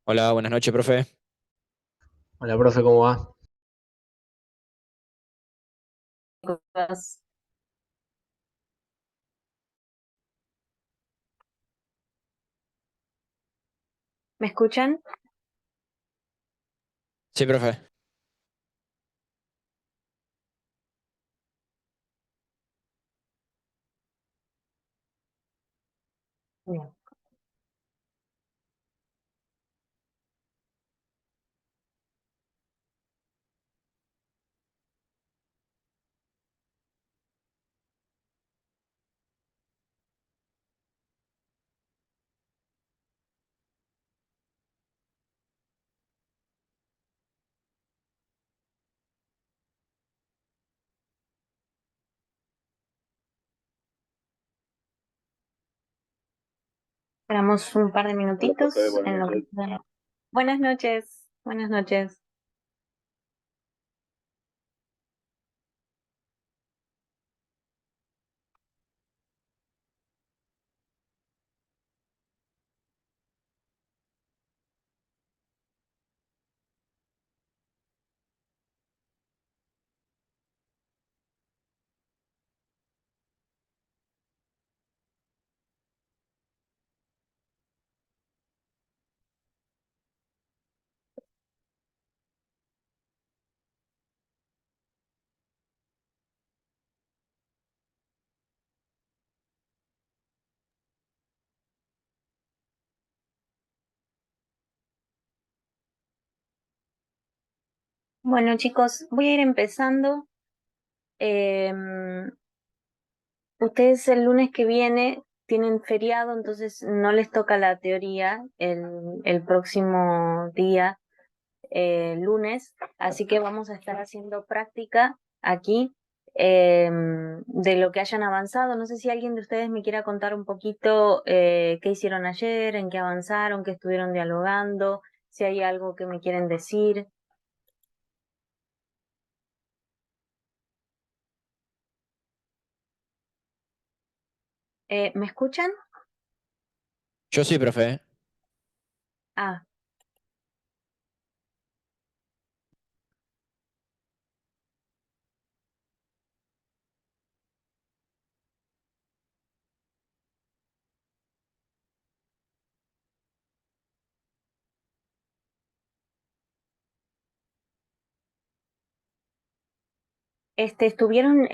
Hola, buenas noches, profe. Hola, profe, ¿cómo va? Chicos. ¿Me escuchan? Sí, profe. Bien. Esperamos un par de minutitos en lo que... Buenas noches, buenas noches. Bueno, chicos, voy a ir empezando. Ustedes el lunes que viene tienen feriado, entonces no les toca la teoría el próximo día, lunes, así que vamos a estar haciendo práctica aquí de lo que hayan avanzado. No sé si alguien de ustedes me quiera contar un poquito qué hicieron ayer, en qué avanzaron, qué estuvieron dialogando, si hay algo que me quieren decir. ¿Me escuchan? Yo sí, profe. Ah, ¿estuvieron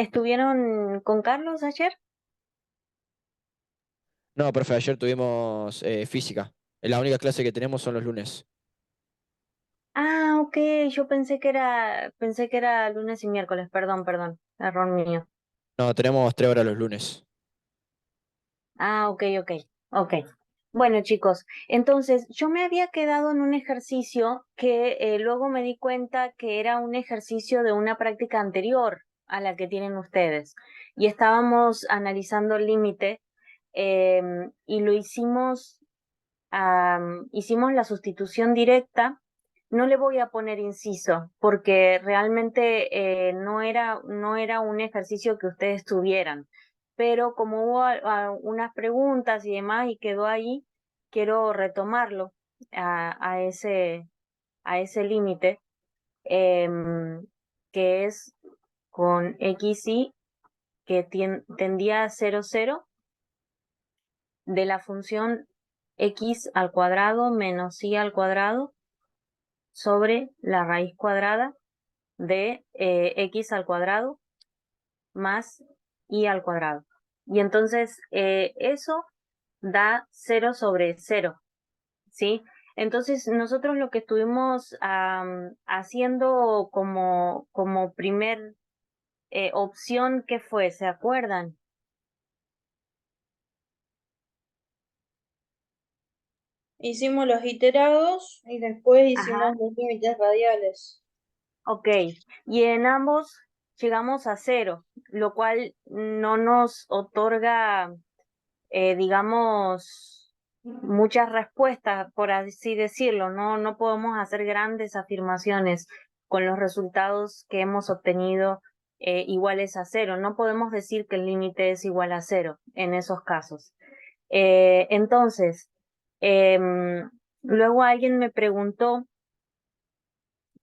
con Carlos ayer? No, profe, ayer tuvimos física. La única clase que tenemos son los lunes. Ah, ok, yo pensé que era lunes y miércoles, perdón, error mío. No, tenemos 3 horas los lunes. Ah, ok. Bueno, chicos, entonces yo me había quedado en un ejercicio que luego me di cuenta que era un ejercicio de una práctica anterior a la que tienen ustedes. Y estábamos analizando el límite y lo hicimos, hicimos la sustitución directa. No le voy a poner inciso porque realmente no era un ejercicio que ustedes tuvieran, pero como hubo unas preguntas y demás y quedó ahí, quiero retomarlo a ese límite, em, que es con xy que tendía a 0,0 de la función x al cuadrado menos y al cuadrado sobre la raíz cuadrada de x al cuadrado más y al cuadrado. Y entonces eso da 0/0, ¿sí? Entonces nosotros lo que estuvimos haciendo como primer opción, ¿qué fue? ¿Se acuerdan? Hicimos los iterados y después Ajá, hicimos los límites radiales. ok. Y en ambos llegamos a 0, lo cual no nos otorga digamos, muchas respuestas, por así decirlo. No podemos hacer grandes afirmaciones con los resultados que hemos obtenido iguales a 0. No podemos decir que el límite es igual a 0 en esos casos. Entonces, em, Luego alguien me preguntó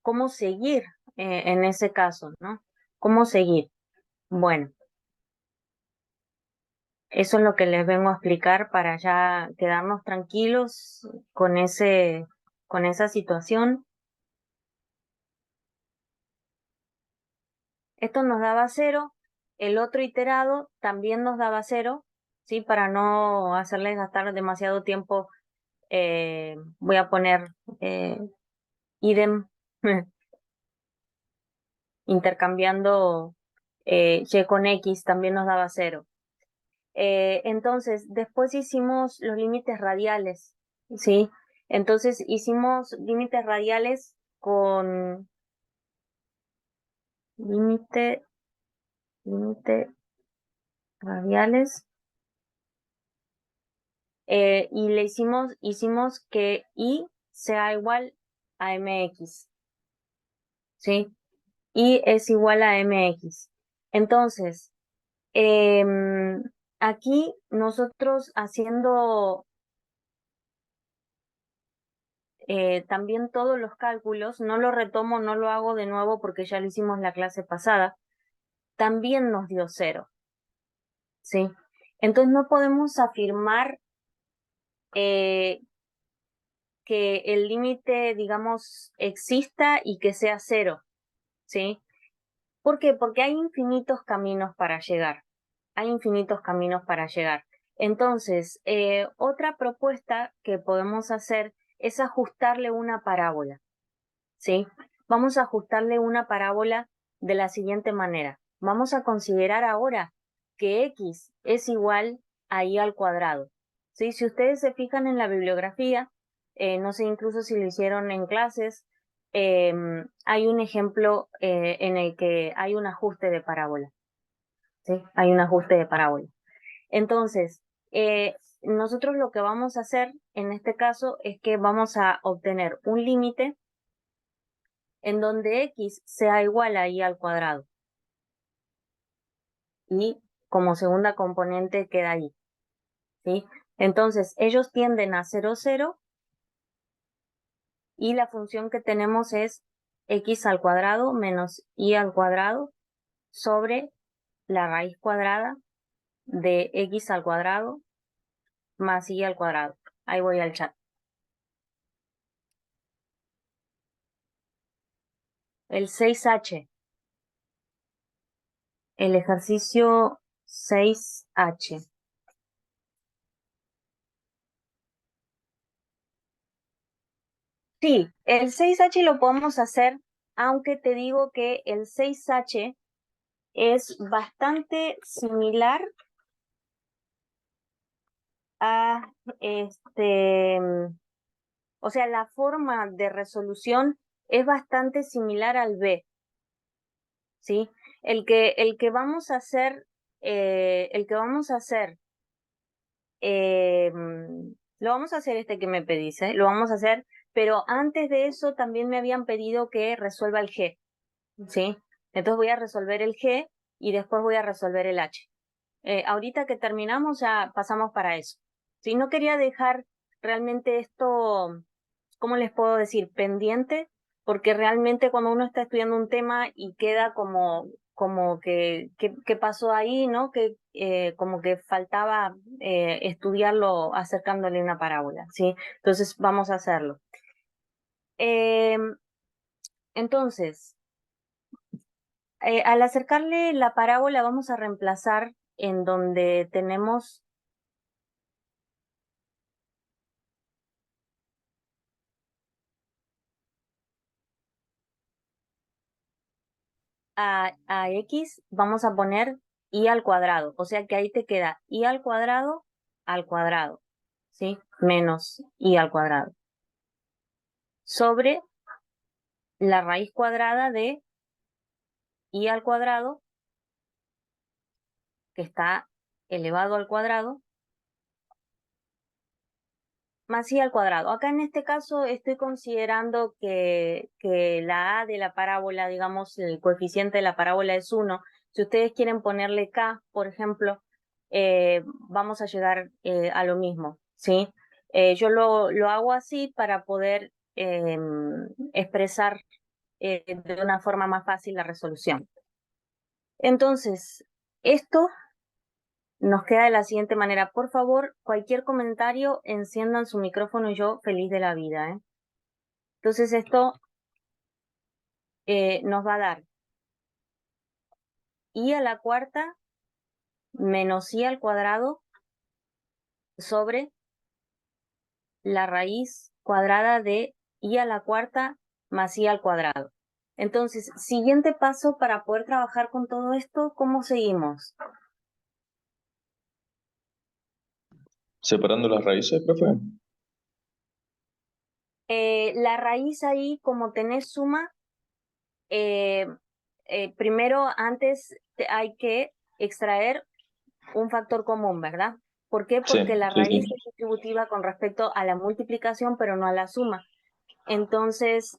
cómo seguir en ese caso, ¿no? ¿Cómo seguir? Bueno, eso es lo que les vengo a explicar para ya quedarnos tranquilos con esa situación. Esto nos daba 0, el otro iterado también nos daba 0, ¿sí? Para no hacerles gastar demasiado tiempo, voy a poner idem, intercambiando y con x también nos daba 0. Entonces, después hicimos los límites radiales, ¿sí? Entonces hicimos límites radiales con límite radiales, y le hicimos que y sea igual a mx, ¿sí? Y es igual a mx. Entonces, aquí nosotros haciendo también todos los cálculos, no lo retomo, no lo hago de nuevo porque ya lo hicimos la clase pasada, también nos dio 0, ¿sí? Entonces no podemos afirmar que el límite, digamos, exista y que sea 0, ¿sí? ¿Por qué? Porque hay infinitos caminos para llegar. Hay infinitos caminos para llegar. Entonces, otra propuesta que podemos hacer es ajustarle una parábola, ¿sí? Vamos a ajustarle una parábola de la siguiente manera. Vamos a considerar ahora que x es igual a y al cuadrado, ¿sí? Si ustedes se fijan en la bibliografía, no sé incluso si lo hicieron en clases, hay un ejemplo en el que hay un ajuste de parábola, ¿sí? Hay un ajuste de parábola. Entonces, nosotros lo que vamos a hacer en este caso es que vamos a obtener un límite en donde x sea igual a y al cuadrado. Y como segunda componente queda y, ¿sí? Entonces, ellos tienden a 0, 0, y la función que tenemos es x al cuadrado menos y al cuadrado sobre la raíz cuadrada de x al cuadrado más y al cuadrado. Ahí voy al chat. El 6H. El ejercicio 6H. Sí, el 6H lo podemos hacer, aunque te digo que el 6H es bastante similar a o sea, la forma de resolución es bastante similar al B, ¿sí? El que vamos a hacer, lo vamos a hacer este que me pedís, lo vamos a hacer, pero antes de eso también me habían pedido que resuelva el G, ¿sí? Entonces voy a resolver el G y después voy a resolver el H. Ahorita que terminamos ya pasamos para eso. ¿Sí? No quería dejar realmente esto, ¿cómo les puedo decir? Pendiente, porque realmente cuando uno está estudiando un tema y queda como que pasó ahí, ¿no? Que como que faltaba estudiarlo acercándole una parábola, ¿sí? Entonces vamos a hacerlo. Entonces, al acercarle la parábola vamos a reemplazar en donde tenemos a x, vamos a poner y al cuadrado. O sea que ahí te queda y al cuadrado, ¿sí? Menos y al cuadrado. Sobre la raíz cuadrada de y al cuadrado, que está elevado al cuadrado, más y al cuadrado. Acá en este caso estoy considerando que la a de la parábola, digamos, el coeficiente de la parábola es 1. Si ustedes quieren ponerle k, por ejemplo, vamos a llegar a lo mismo, ¿sí? Yo lo hago así para poder expresar de una forma más fácil la resolución. Entonces, esto nos queda de la siguiente manera. Por favor, cualquier comentario, enciendan su micrófono y yo feliz de la vida, ¿eh? Entonces, esto nos va a dar y a la cuarta menos y al cuadrado sobre la raíz cuadrada de y a la cuarta más y al cuadrado. Entonces, siguiente paso para poder trabajar con todo esto, ¿cómo seguimos? Separando las raíces, profe. La raíz ahí, como tenés suma, primero antes hay que extraer un factor común, ¿verdad? ¿Por qué? Sí, Porque la sí, raíz sí. es distributiva con respecto a la multiplicación, pero no a la suma. Entonces,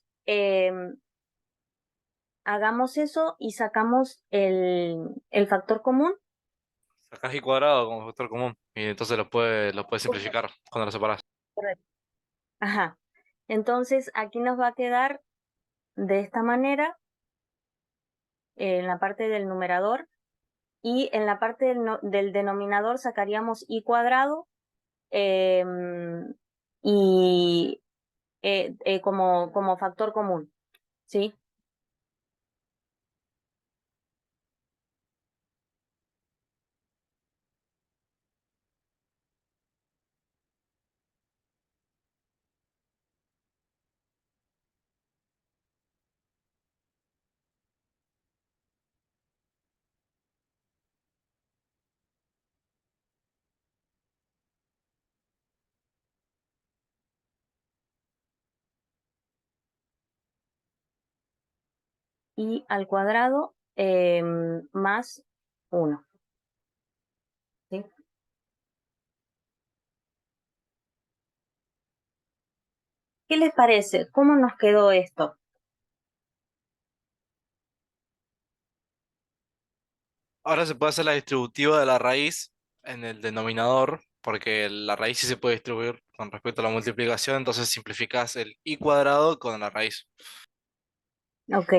hagamos eso y sacamos el factor común. Sacás y cuadrado como factor común y entonces lo puedes simplificar cuando lo separás. Correcto. Ajá. Entonces, aquí nos va a quedar de esta manera en la parte del numerador y en la parte del denominador sacaríamos y cuadrado y como factor común, ¿sí? Y al cuadrado más 1, ¿sí? ¿Qué les parece? ¿Cómo nos quedó esto? Ahora se puede hacer la distributiva de la raíz en el denominador, porque la raíz sí se puede distribuir con respecto a la multiplicación, entonces simplificás el y cuadrado con la raíz. Ok.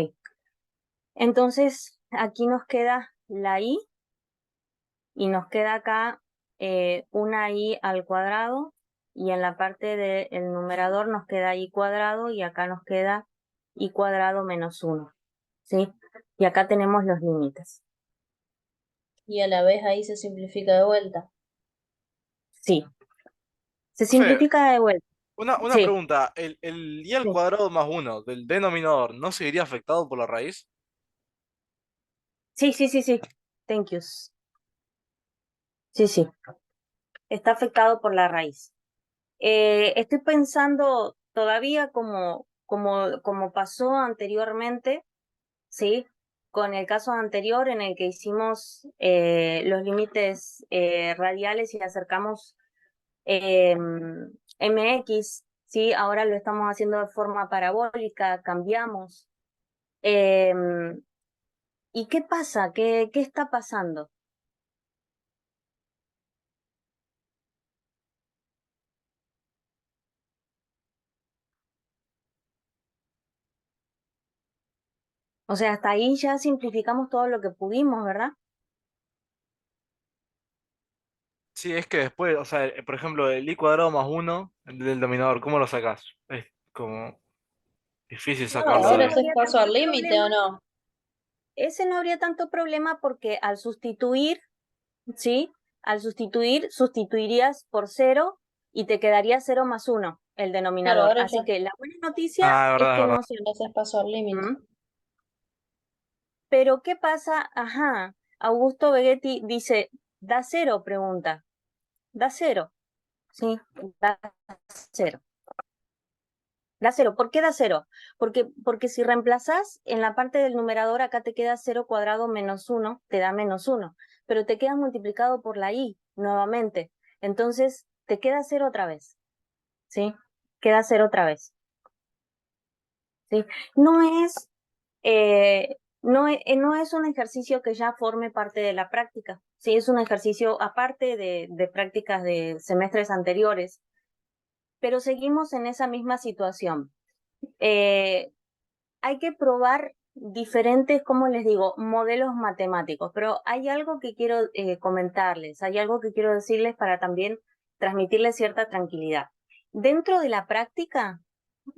Entonces, aquí nos queda la y nos queda acá una y al cuadrado y en la parte del numerador nos queda y cuadrado y acá nos queda y cuadrado menos 1, ¿sí? Y acá tenemos los límites. Y a la vez ahí se simplifica de vuelta. Sí. Se Profe, simplifica de vuelta. una Sí, pregunta, ¿el y al sí. cuadrado más 1 del denominador no se iría afectado por la raíz? Sí, sí, sí, sí. Thank you. Sí, sí. Está afectado por la raíz. Estoy pensando todavía como pasó anteriormente, ¿sí? Con el caso anterior en el que hicimos los límites radiales y acercamos MX, ¿sí? Ahora lo estamos haciendo de forma parabólica, cambiamos. ¿Y qué pasa? ¿Qué está pasando? O sea, hasta ahí ya simplificamos todo lo que pudimos, ¿verdad? Sí, es que después, o sea, por ejemplo, el y cuadrado más 1 del denominador, ¿cómo lo sacás? Es como difícil No, sacarlo ahora No de... haces habría paso tanto al límite problema. o no. Ese no habría tanto problema porque al sustituir, ¿sí? Al sustituir, sustituirías por 0 y te quedaría 0 más 1 el Claro, denominador. ahora Así ya que la buena noticia Ah, es es que verdad. no se... haces paso al límite. ¿Mm? Pero ¿qué pasa? Ajá, Augusto Begetti dice, ¿da 0? Pregunta. Da 0, sí, da 0. Da 0. ¿Por qué da 0? Porque si reemplazás en la parte del numerador, acá te queda 0 cuadrado menos 1, te da menos 1, pero te queda multiplicado por la y nuevamente. Entonces, te queda 0 otra vez, ¿sí? Queda 0 otra vez, ¿sí? No es, no es un ejercicio que ya forme parte de la práctica, ¿sí? Es un ejercicio aparte de prácticas de semestres anteriores. pero seguimos en esa misma situación. Hay que probar diferentes, como les digo, modelos matemáticos, pero hay algo que quiero comentarles, hay algo que quiero decirles para también transmitirles cierta tranquilidad. Dentro de la práctica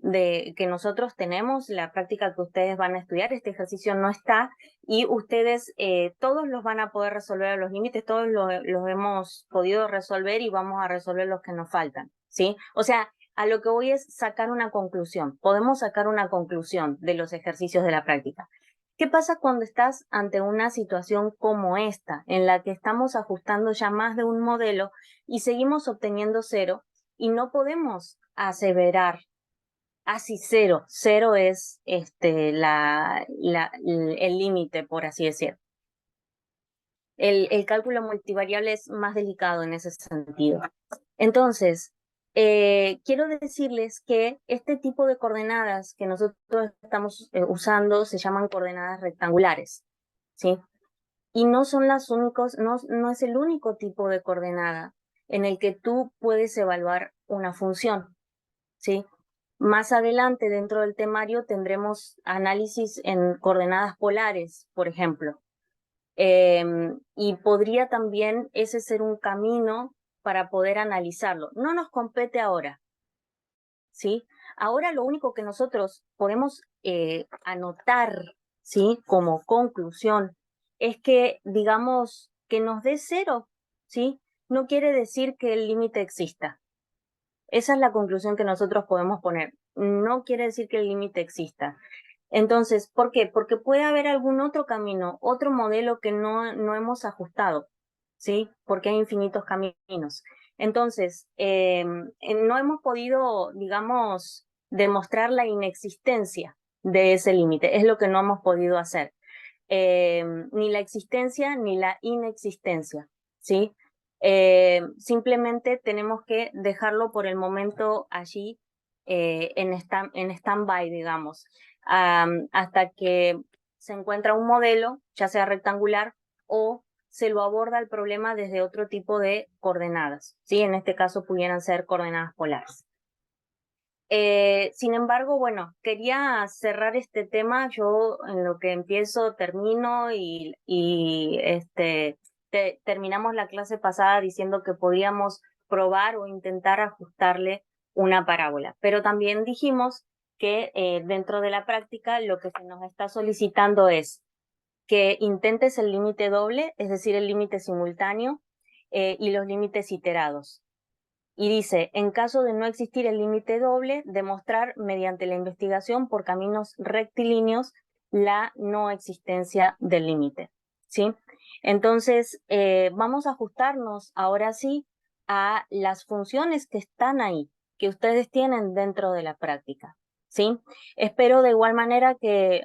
que nosotros tenemos, la práctica que ustedes van a estudiar, este ejercicio no está y ustedes todos los van a poder resolver a los límites, todos los hemos podido resolver y vamos a resolver los que nos faltan, ¿sí? O sea, a lo que voy es sacar una conclusión. Podemos sacar una conclusión de los ejercicios de la práctica. ¿Qué pasa cuando estás ante una situación como esta, en la que estamos ajustando ya más de un modelo y seguimos obteniendo cero y no podemos aseverar así cero? Cero es el límite, por así decir. El cálculo multivariable es más delicado en ese sentido. Entonces, quiero decirles que este tipo de coordenadas que nosotros estamos usando se llaman coordenadas rectangulares, ¿sí? Y no son las únicos, no es el único tipo de coordenada en el que tú puedes evaluar una función, ¿sí? Más adelante, dentro del temario, tendremos análisis en coordenadas polares, por ejemplo. Y podría también ese ser un camino para poder analizarlo. No nos compete ahora, ¿sí? Ahora lo único que nosotros podemos anotar, ¿sí? Como conclusión es que, digamos, que nos dé cero, ¿sí? No quiere decir que el límite exista. Esa es la conclusión que nosotros podemos poner. No quiere decir que el límite exista. Entonces, ¿por qué? Porque puede haber algún otro camino, otro modelo que no hemos ajustado, ¿sí? Porque hay infinitos caminos. Entonces, no hemos podido, digamos, demostrar la inexistencia de ese límite. Es lo que no hemos podido hacer. Ni la existencia ni la inexistencia, ¿sí? Simplemente tenemos que dejarlo por el momento allí en stand-by, digamos, hasta que se encuentra un modelo, ya sea rectangular o se lo aborda el problema desde otro tipo de coordenadas, ¿sí? En este caso pudieran ser coordenadas polares. Sin embargo, bueno, quería cerrar este tema. Yo en lo que empiezo, termino y terminamos la clase pasada diciendo que podíamos probar o intentar ajustarle una parábola. Pero también dijimos que dentro de la práctica lo que se nos está solicitando es que intentes el límite doble, es decir, el límite simultáneo y los límites iterados. Y dice, en caso de no existir el límite doble, demostrar mediante la investigación por caminos rectilíneos la no existencia del límite, ¿sí? Entonces, vamos a ajustarnos ahora sí a las funciones que están ahí, que ustedes tienen dentro de la práctica, ¿sí? Espero de igual manera que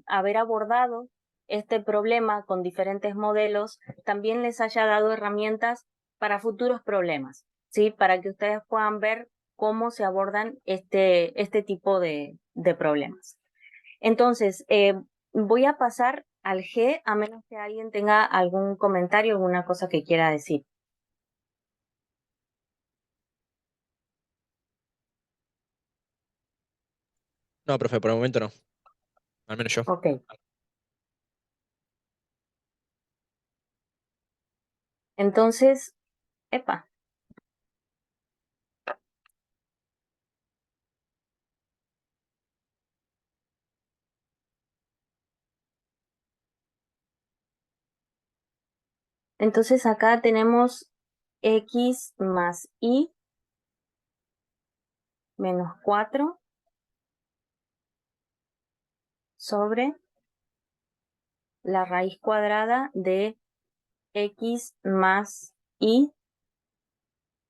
haber abordado este problema con diferentes modelos también les haya dado herramientas para futuros problemas, ¿sí? Para que ustedes puedan ver cómo se abordan este tipo de problemas. Entonces, voy a pasar al G, a menos que alguien tenga algún comentario, alguna cosa que quiera decir. No, profe, por el momento no. Al menos yo. Ok. Entonces, epa. Entonces acá tenemos x más y menos 4 sobre la raíz cuadrada de x más y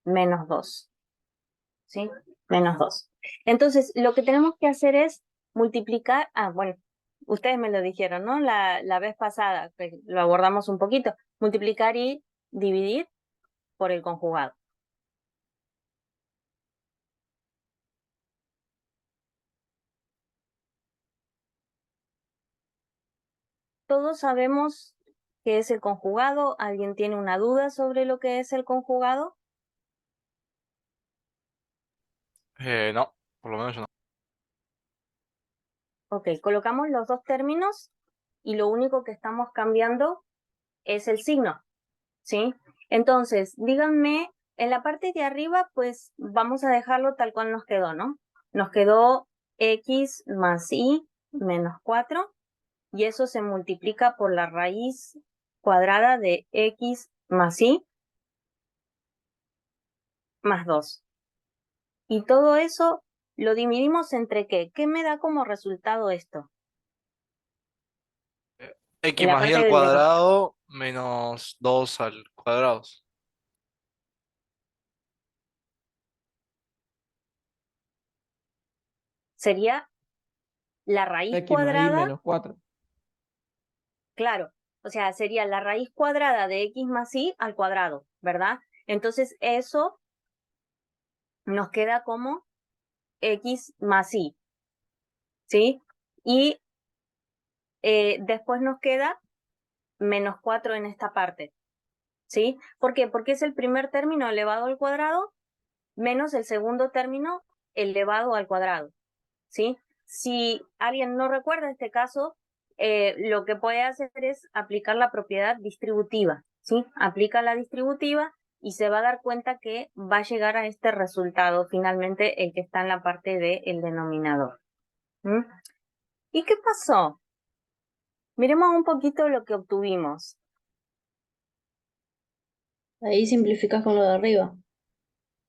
menos 2, ¿sí? Menos 2. Entonces, lo que tenemos que hacer es multiplicar, bueno, ustedes me lo dijeron, ¿no? La vez pasada, que lo abordamos un poquito, multiplicar y dividir por el conjugado. Todos sabemos qué es el conjugado. ¿Alguien tiene una duda sobre lo que es el conjugado? No, por lo menos yo no. Ok, colocamos los dos términos y lo único que estamos cambiando es el signo, ¿sí? Entonces, díganme, en la parte de arriba, pues vamos a dejarlo tal cual nos quedó, ¿no? Nos quedó x más y menos 4 y eso se multiplica por la raíz cuadrada de x más y más 2. Y todo eso lo dividimos entre ¿qué? ¿Qué me da como resultado esto? En X la más y parte al del denominador. cuadrado menos 2 al cuadrado. Sería la raíz X más y cuadrada, menos 4. claro, o sea, sería la raíz cuadrada de x más y al cuadrado, ¿verdad? Entonces eso nos queda como x más y, ¿sí? Y después nos queda menos 4 en esta parte, ¿sí? ¿Por qué? Porque es el primer término elevado al cuadrado menos el segundo término elevado al cuadrado, ¿sí? Si alguien no recuerda este caso, lo que puede hacer es aplicar la propiedad distributiva, ¿sí? Aplica la distributiva y se va a dar cuenta que va a llegar a este resultado, finalmente el que está en la parte del denominador. ¿Mm? ¿Y qué pasó? Miremos un poquito lo que obtuvimos. Ahí simplificas con lo de arriba.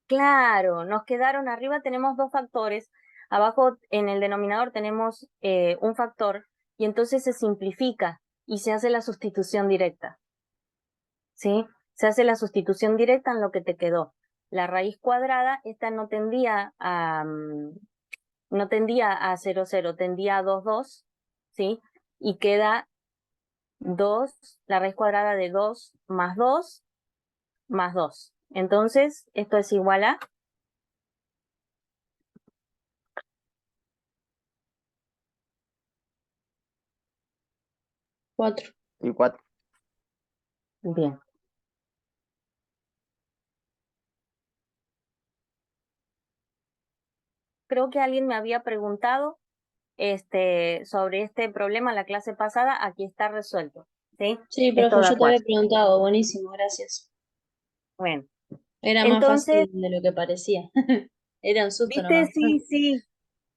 Claro, nos quedaron arriba, tenemos dos factores, abajo en el denominador tenemos un factor y entonces se simplifica y se hace la sustitución directa, ¿sí? Se hace la sustitución directa en lo que te quedó. La raíz cuadrada, esta no tendía a 0, 0, tendía a 2, 2, ¿sí? Y queda 2, la raíz cuadrada de 2 más 2 más 2. Entonces, esto es igual a 4. Y 4. bien. Creo que alguien me había preguntado sobre este problema en la clase pasada. Aquí está resuelto, ¿sí? Sí, Esto profe, da yo te había 4. preguntado. Buenísimo, gracias. Bueno, Era más entonces, fácil de lo que parecía. Era un susto ¿viste? nomás. Sí, sí,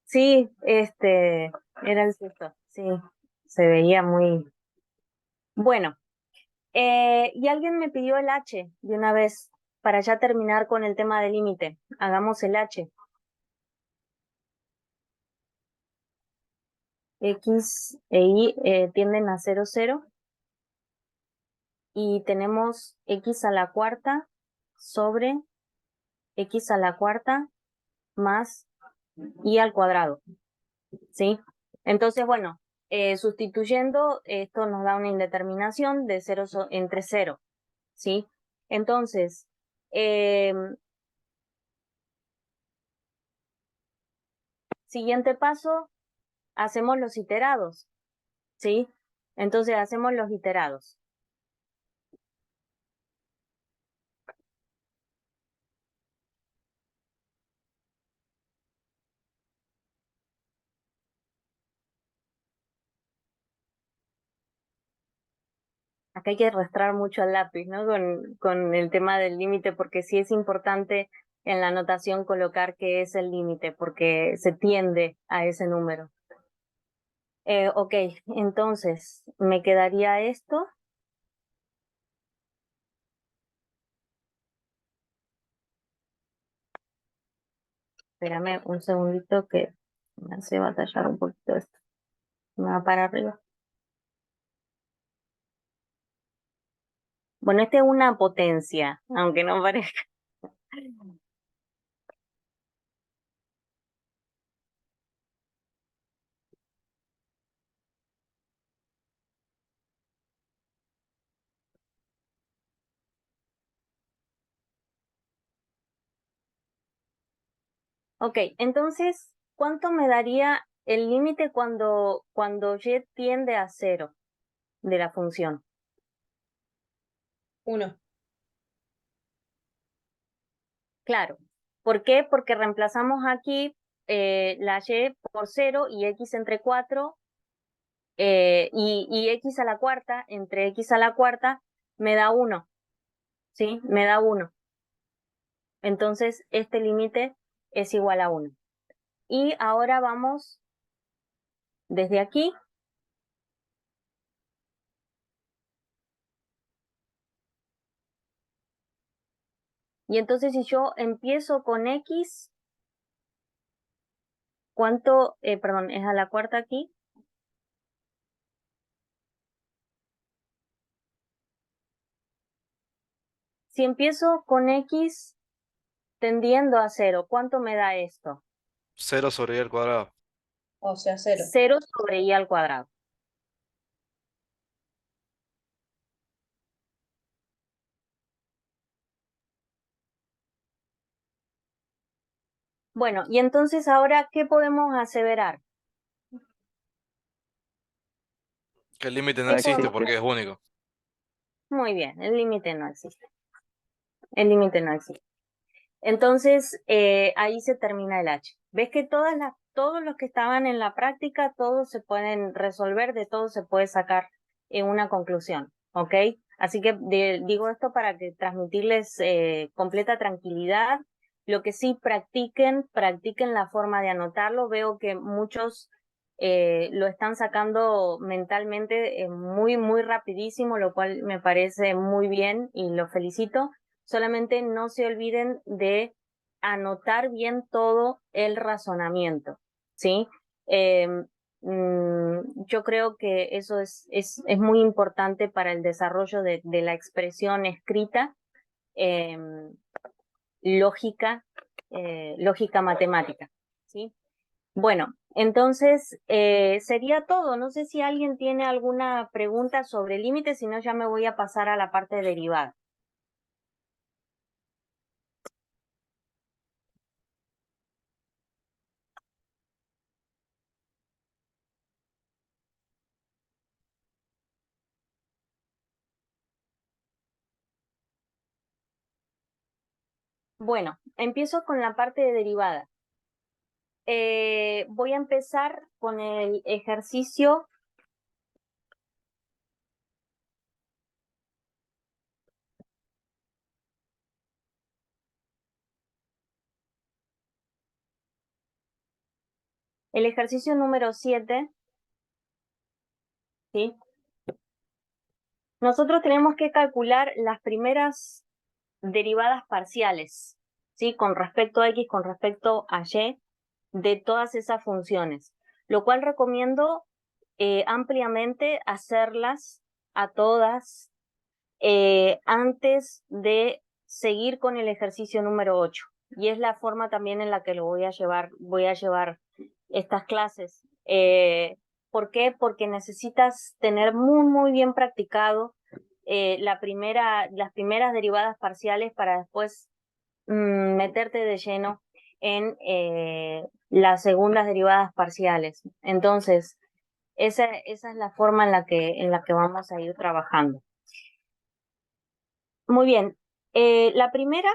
sí, era el susto, sí, se veía muy... Bueno, y alguien me pidió el H de una vez para ya terminar con el tema del límite. Hagamos el H. X e Y tienden a 0, 0. Y tenemos x a la cuarta sobre x a la cuarta más y al cuadrado, ¿sí? Entonces, bueno, sustituyendo, esto nos da una indeterminación de 0 entre 0, ¿sí? Entonces, siguiente paso, hacemos los iterados, ¿sí? Entonces, hacemos los iterados. Acá hay que arrastrar mucho al lápiz, ¿no? Con el tema del límite, porque sí es importante en la anotación colocar qué es el límite, porque se tiende a ese número. Ok, entonces me quedaría esto. Espérame un segundito que me hace batallar un poquito esto. Me va para arriba. Bueno, esta es una potencia, aunque no parezca. Ok, entonces, ¿cuánto me daría el límite cuando y tiende a 0 de la función? 1. Claro, ¿Por qué? Porque reemplazamos aquí la y por 0 y x entre 4 y x a la cuarta, entre x a la cuarta me da 1, ¿sí? Me da 1. Entonces, este límite es igual a 1. Y ahora vamos desde aquí. Y entonces si yo empiezo con x, ¿cuánto? Perdón, es a la cuarta aquí. Si empiezo con x tendiendo a 0, ¿cuánto me da esto? 0 sobre i al cuadrado. O sea, 0. 0 sobre i al cuadrado. Bueno, y entonces ahora, ¿qué podemos aseverar? Que el límite no ¿Qué existe podemos- porque es único. Muy bien, el límite no existe. El límite no existe. Entonces, ahí se termina el h. ¿Ves que todos los que estaban en la práctica, todos se pueden resolver, de todo se puede sacar una conclusión, ¿ok? Así que digo esto para que transmitirles completa tranquilidad. Lo que sí practiquen la forma de anotarlo. Veo que muchos lo están sacando mentalmente muy, muy rapidísimo, lo cual me parece muy bien y lo felicito. Solamente no se olviden de anotar bien todo el razonamiento, ¿sí? Yo creo que eso es muy importante para el desarrollo de la expresión escrita, lógica, lógica matemática, ¿sí? Bueno, entonces sería todo. No sé si alguien tiene alguna pregunta sobre límites, si no ya me voy a pasar a la parte derivada. Bueno, empiezo con la parte de derivada. Voy a empezar con el ejercicio. El ejercicio número 7, ¿sí? Nosotros tenemos que calcular las primeras derivadas parciales, ¿sí? Con respecto a x, con respecto a y, de todas esas funciones, lo cual recomiendo ampliamente hacerlas a todas antes de seguir con el ejercicio número 8. Y es la forma también en la que lo voy a llevar estas clases. ¿Por qué? Porque necesitas tener muy, muy bien practicado las primeras derivadas parciales para después meterte de lleno en las segundas derivadas parciales. Entonces, esa es la forma en la que vamos a ir trabajando. Muy bien. La primera,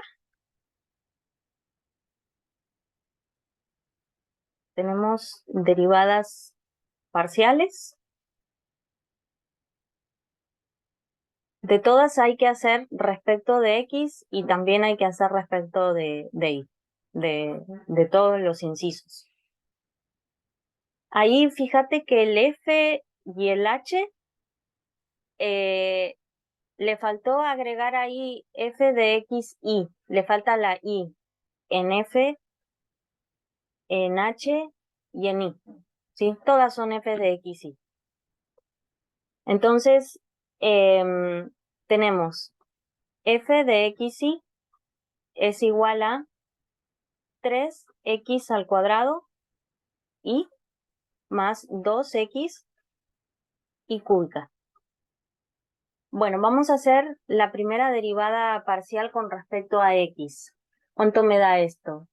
tenemos derivadas parciales. De todas hay que hacer respecto de x y también hay que hacer respecto de y, de todos los incisos. Ahí fíjate que el f y el h le faltó agregar ahí f de x, y. Le falta la i en f, en h y en i. ¿Sí? Todas son f de x, y. Entonces, tenemos f de x, y es igual a 3x al cuadrado y más 2x y cúbica. Bueno, vamos a hacer la primera derivada parcial con respecto a x. ¿Cuánto me da esto?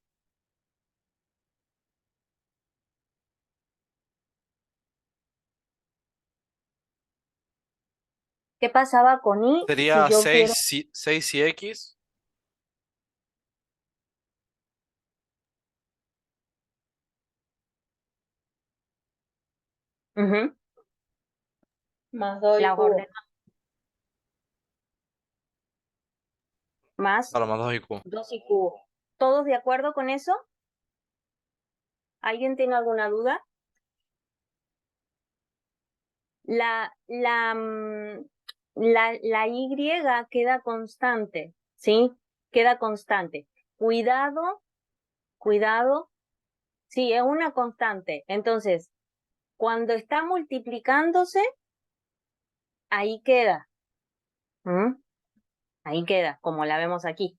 ¿Qué pasaba con i si Sería yo quiero? 6 y x. Ujú. Más 2 y Las cubo. ordenamos más Claro, más 2 y cubo. 2 y cubo. ¿Todos de acuerdo con eso? ¿Alguien tiene alguna duda? La Y queda constante, ¿sí? Queda constante. Cuidado, cuidado. Sí, es una constante. Entonces, cuando está multiplicándose, ahí queda. ¿Mm? Ahí queda, como la vemos aquí.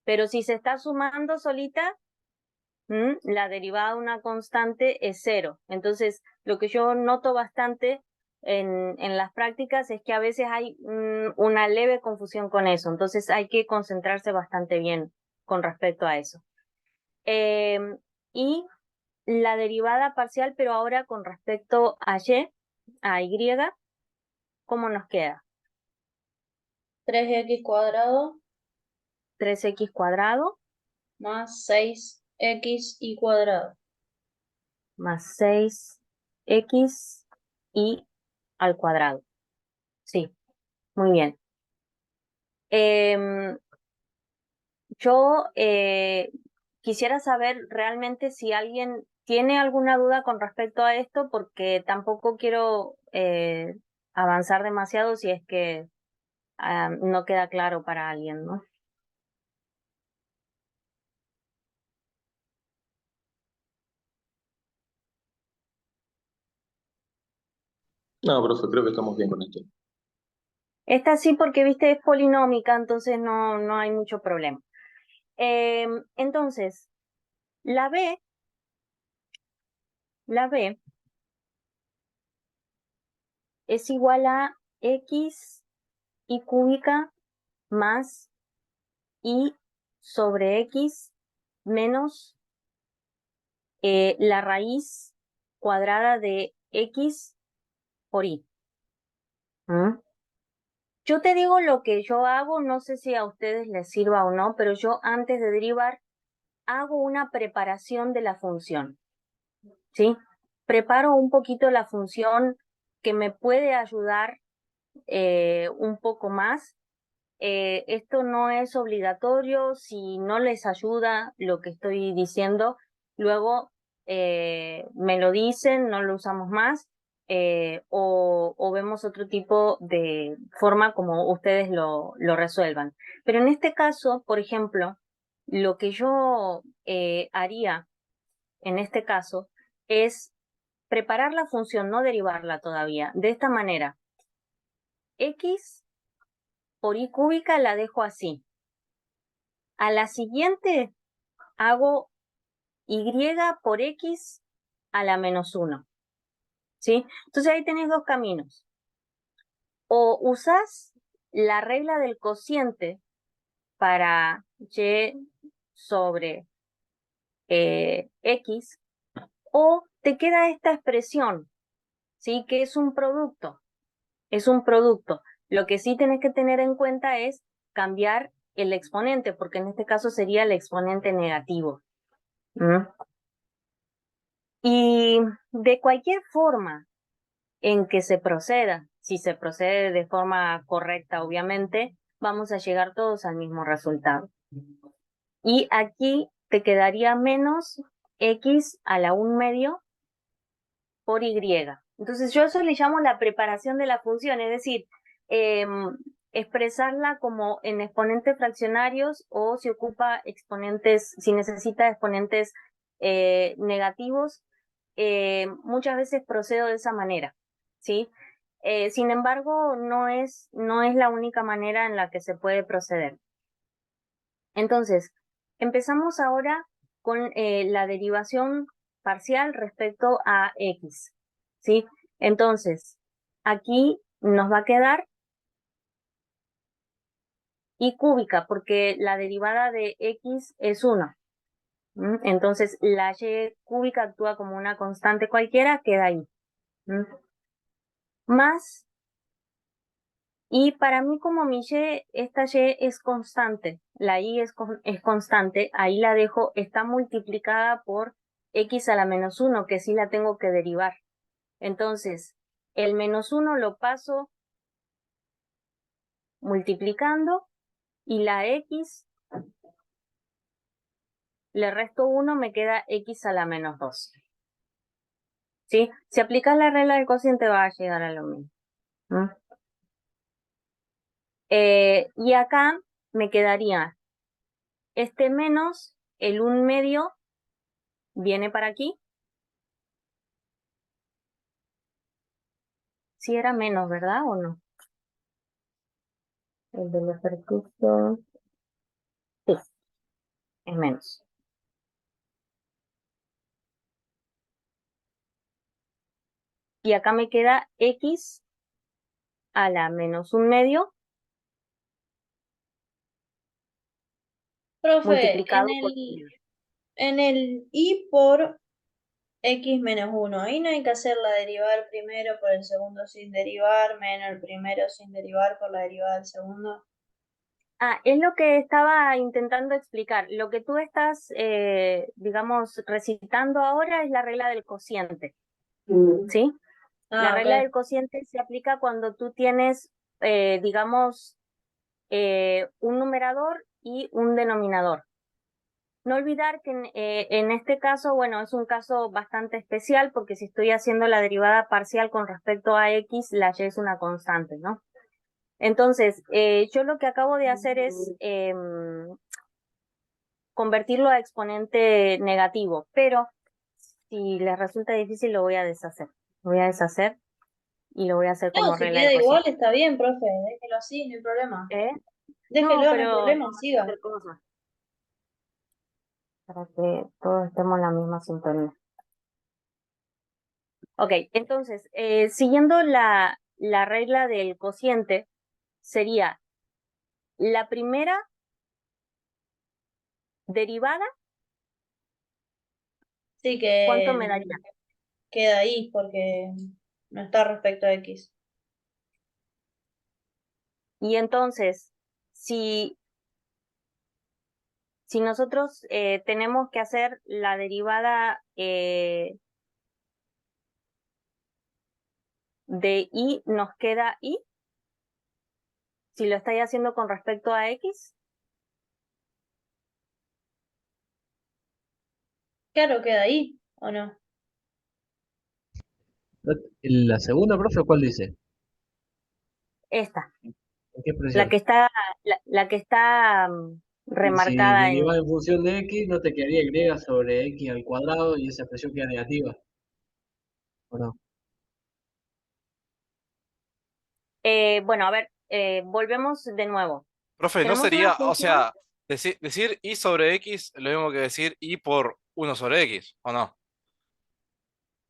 Pero si se está sumando solita, la derivada de una constante es 0. Entonces, lo que yo noto bastante en las prácticas es que a veces hay una leve confusión con eso. Entonces, hay que concentrarse bastante bien con respecto a eso. Y la derivada parcial, pero ahora con respecto a Y, ¿cómo nos queda? 3x cuadrado 3x cuadrado más 6x cuadrado. más 6x y al cuadrado. Sí, muy bien. Yo quisiera saber realmente si alguien tiene alguna duda con respecto a esto, porque tampoco quiero avanzar demasiado si es que no queda claro para alguien, ¿no? No, profe, creo que estamos bien con esto. Esta sí, porque viste es polinómica, entonces no hay mucho problema. Entonces, la B es igual a x y cúbica más y sobre x menos la raíz cuadrada de x por y. ¿Mm? Yo te digo lo que yo hago, no sé si a ustedes les sirva o no, pero yo antes de derivar hago una preparación de la función, ¿sí? Preparo un poquito la función que me puede ayudar un poco más. Esto no es obligatorio, si no les ayuda lo que estoy diciendo, luego me lo dicen, no lo usamos más, o vemos otro tipo de forma como ustedes lo resuelvan. Pero en este caso, por ejemplo, lo que yo haría en este caso es preparar la función, no derivarla todavía. De esta manera, x por y cúbica la dejo así. A la siguiente hago y por x a la menos 1. ¿Sí? Entonces ahí tenéis dos caminos. O usás la regla del cociente para y sobre x, o te queda esta expresión, ¿sí? Que es un producto. Es un producto. Lo que sí tenés que tener en cuenta es cambiar el exponente, porque en este caso sería el exponente negativo. ¿Mm? Y de cualquier forma en que se proceda, si se procede de forma correcta, obviamente, vamos a llegar todos al mismo resultado. Y aquí te quedaría menos x a la 1/2 por y. Entonces yo eso le llamo la preparación de la función, es decir, expresarla como en exponentes fraccionarios, o si ocupa exponentes, si necesita exponentes negativos, muchas veces procedo de esa manera, ¿sí? Sin embargo, no es la única manera en la que se puede proceder. Entonces, empezamos ahora con la derivación parcial respecto a x, ¿sí? Entonces, aquí nos va a quedar y cúbica, porque la derivada de x es 1. Entonces, la y cúbica actúa como una constante cualquiera, queda ahí. Más, y para mí como mi y, esta y es constante, la y es constante, ahí la dejo, está multiplicada por x a la menos 1, que sí la tengo que derivar. Entonces, el -1 lo paso multiplicando y la x, le resto 1, me queda x a la -2. ¿Sí? Si aplicas la regla del cociente va a llegar a lo mismo. ¿Mm? Y acá me quedaría este menos, el 1/2 viene para aquí. Si era menos, ¿verdad o no? El del ejercicio. Sí, es menos. Y acá me queda x a la -1/2 Profe, multiplicado por en el y por x menos 1, ahí no hay que hacer la derivada del primero por el segundo sin derivar, menos el primero sin derivar por la derivada del segundo. Ah, es lo que estaba intentando explicar. Lo que tú estás, digamos, recitando ahora es la regla del cociente, ¿sí? La Ah, regla ok. del cociente se aplica cuando tú tienes, digamos, un numerador y un denominador. No olvidar que en este caso, bueno, es un caso bastante especial porque si estoy haciendo la derivada parcial con respecto a x, la y es una constante, ¿no? Entonces, yo lo que acabo de hacer es convertirlo a exponente negativo, pero si les resulta difícil lo voy a deshacer. Lo voy a deshacer y lo voy a hacer No, como si regla de queda igual cociente. está bien, profe, déjelo así, no hay problema. ¿Eh? No, Déjelo, no hay pero problema, vamos a siga. hacer cosas para que todos estemos en la misma sintonía. Ok, entonces, siguiendo la regla del cociente, sería la primera derivada, Sí ¿cuánto que me daría? queda ahí porque no está respecto a x. Y entonces, si nosotros tenemos que hacer la derivada de y, nos queda y, si lo estáis haciendo con respecto a x, Claro, queda ahí, ¿o no? ¿La segunda, profe, cuál dice? esta, ¿En qué la expresión? que está, la que está Y si remarcada derivás en función de x, no te quedaría y sobre x al cuadrado y esa expresión queda negativa, ¿o no? bueno, a ver, volvemos de nuevo. Profe, ¿no Tenemos una sería, o función, sea, decir y sobre x lo mismo que decir y por 1 sobre x, o no?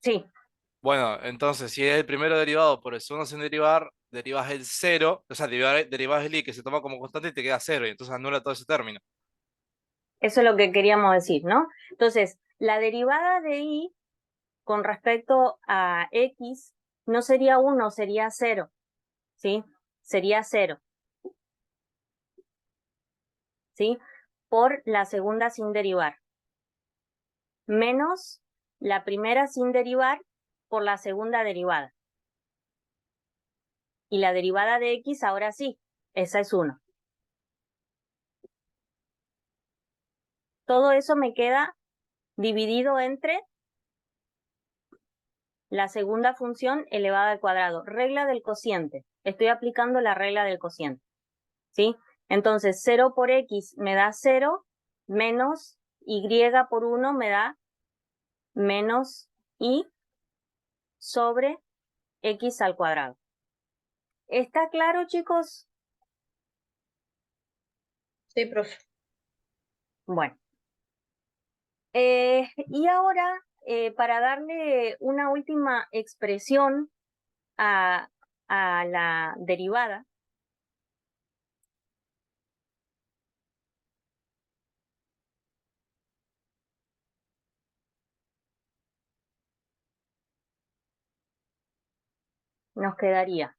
sí, Bueno, entonces, si es el primero derivado por el segundo sin derivar, derivas el cero, o sea, derivas el i que se toma como constante y te queda cero, y entonces anula todo ese término. eso es lo que queríamos decir, ¿no? Entonces, la derivada de y con respecto a x no sería 1, sería 0, ¿sí? Sería 0, ¿sí? Por la segunda sin derivar, menos la primera sin derivar por la segunda derivada. Y la derivada de x ahora sí, esa es 1. Todo eso me queda dividido entre la segunda función elevada al cuadrado. Regla del cociente. Estoy aplicando la regla del cociente, ¿sí? Entonces, 0 por x me da 0, menos y por 1 me da menos y sobre x al cuadrado. ¿Está claro, chicos? Sí, profe. Bueno. Y ahora, para darle una última expresión a la derivada, nos quedaría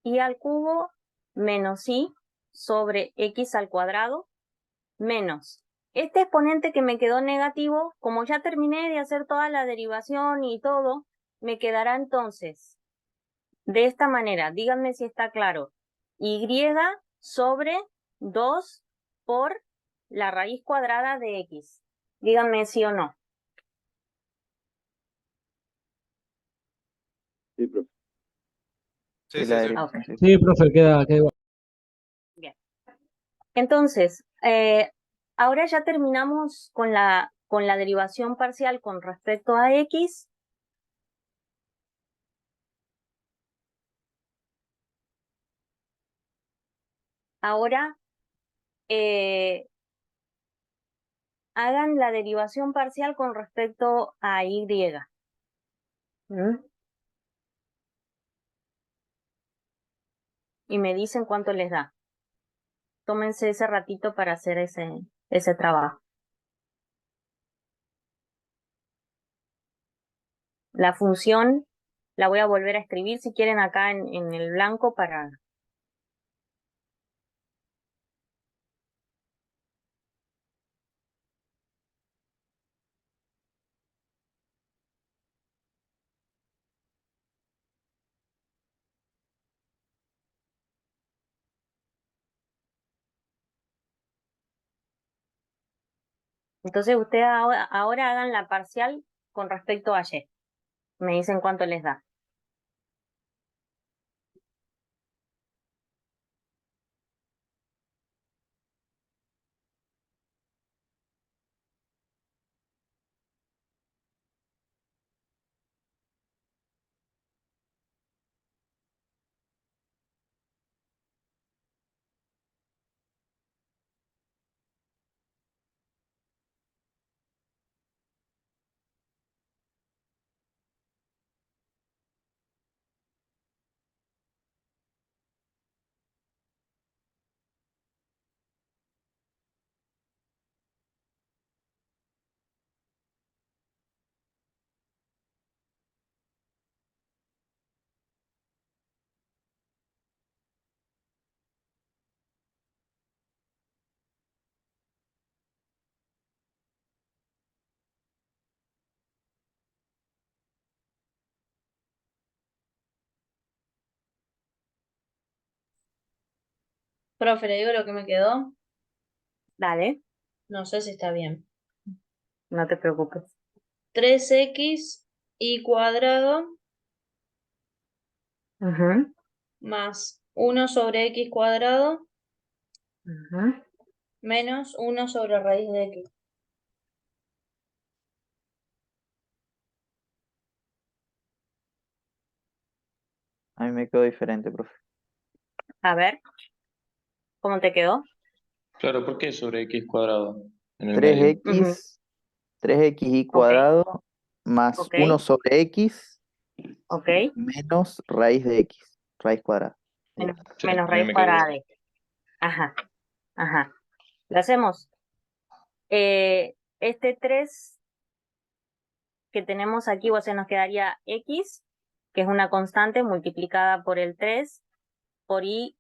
y al cubo menos y sobre x al cuadrado menos este exponente que me quedó negativo, como ya terminé de hacer toda la derivación y todo, me quedará entonces de esta manera. Díganme si está claro. Y sobre 2 por la raíz cuadrada de x. Díganme sí o no. Sí, profe. Sí, Y sí, la sí. derivación, Ok. sí. Sí, profe, queda igual. Bien. Entonces, ahora ya terminamos con la derivación parcial con respecto a x. Ahora hagan la derivación parcial con respecto a y. ¿Mm? Y me dicen cuánto les da. Tómense ese ratito para hacer ese trabajo. La función la voy a volver a escribir si quieren acá en el blanco para... Entonces ustedes ahora hagan la parcial con respecto a y. Me dicen cuánto les da. Profe, le digo lo que me quedó. Dale, No sé si está bien. no te preocupes. 3x y cuadrado Ujú, más 1 sobre x cuadrado ujú. menos 1 sobre raíz de x. A mí me quedó diferente, profe. A ver, ¿cómo te quedó? Claro, ¿por qué sobre x cuadrado en el medio? 3x, 3xy Ok, cuadrado más ok, 1 sobre x ok. menos raíz de x, raíz cuadrada. Ya. Menos, Sí, menos a mí raíz me quedó cuadrada igual. de. Ajá, ajá. Lo hacemos. Este 3 que tenemos aquí, o sea, nos quedaría x, que es una constante multiplicada por el 3 por y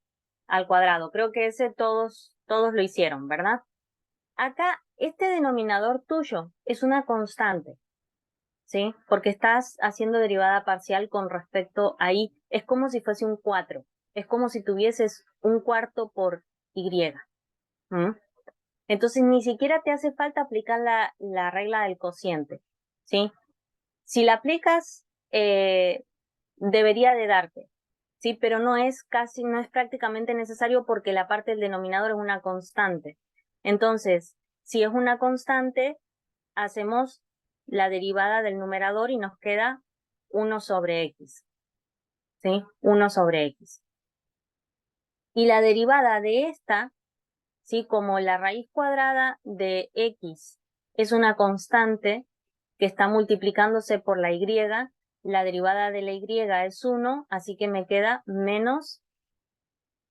al cuadrado. Creo que ese todos lo hicieron, ¿verdad? Acá, este denominador tuyo es una constante, ¿sí? Porque estás haciendo derivada parcial con respecto a y. Es como si fuese un 4. Es como si tuvieses un cuarto por y. ¿Mm? Entonces, ni siquiera te hace falta aplicar la regla del cociente, ¿sí? Si la aplicas, debería de darte, ¿sí? Pero no es prácticamente necesario porque la parte del denominador es una constante. Entonces, si es una constante, hacemos la derivada del numerador y nos queda 1 sobre x, ¿sí? 1 sobre x. Y la derivada de esta, ¿sí? Como la raíz cuadrada de x es una constante que está multiplicándose por la y, la derivada de la y es 1, así que me queda menos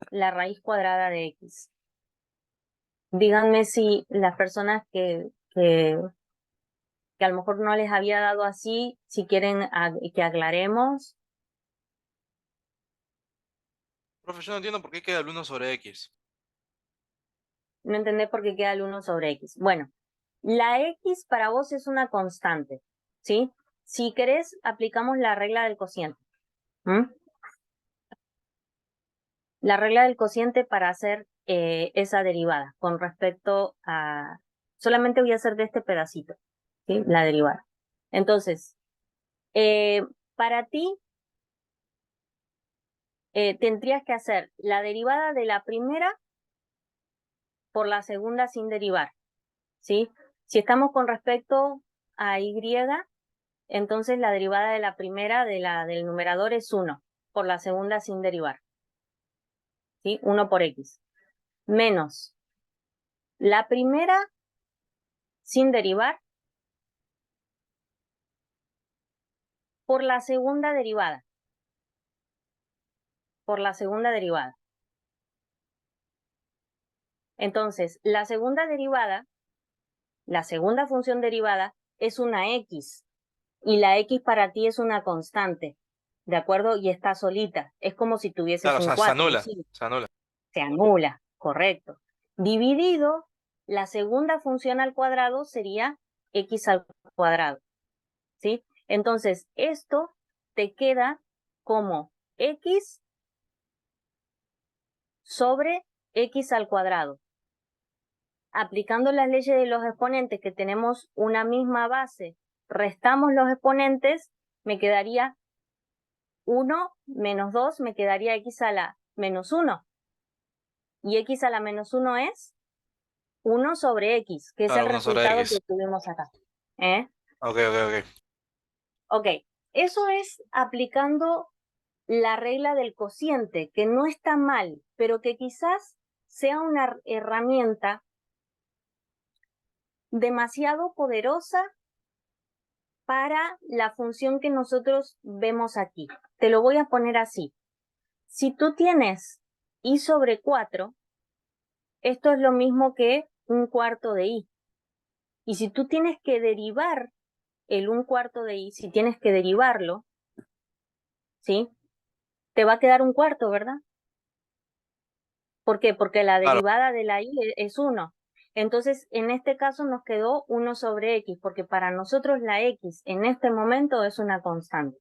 la raíz cuadrada de x. Díganme si las personas que a lo mejor no les había dado así, si quieren que aclaremos. Profe, yo no entiendo por qué queda el 1 sobre x. No entendés por qué queda el 1 sobre X. Bueno, la X para vos es una constante, ¿sí? Si querés, aplicamos la regla del cociente. ¿Mm? La regla del cociente para hacer esa derivada con respecto a... Solamente voy a hacer de este pedacito, ¿sí? La derivada. Entonces, para ti, tendrías que hacer la derivada de la primera por la segunda sin derivar, ¿sí? Si estamos con respecto a Y, entonces la derivada de la primera del numerador es 1, por la segunda sin derivar, ¿sí? 1 por X, menos la primera sin derivar por la segunda derivada, por la segunda derivada. Entonces, la segunda derivada, la segunda función derivada es una X, y la X para ti es una constante, ¿de acuerdo? Y está solita, es como si tuvieses Claro, o un sea, 4, un 5. se anula. Se anula, correcto. Dividido, la segunda función al cuadrado sería X al cuadrado, ¿sí? Entonces, esto te queda como X sobre X al cuadrado. Aplicando las leyes de los exponentes, que tenemos una misma base, restamos los exponentes, me quedaría 1 menos 2, me quedaría X a la menos 1. Y X a la menos 1 es 1 sobre X, que es el Claro, 1 sobre resultado que X. tuvimos acá. ¿Eh? Ok, ok, ok. Ok, eso es aplicando la regla del cociente, que no está mal, pero que quizás sea una herramienta demasiado poderosa para la función que nosotros vemos aquí. Te lo voy a poner así. Si tú tienes y sobre 4, esto es lo mismo que un cuarto de y. Y si tú tienes que derivar el un cuarto de y, si tienes que derivarlo, ¿sí? Te va a quedar un cuarto, ¿verdad? ¿Por qué? Porque la Claro, derivada de la y es 1. Entonces, en este caso nos quedó 1 sobre x, porque para nosotros la x en este momento es una constante.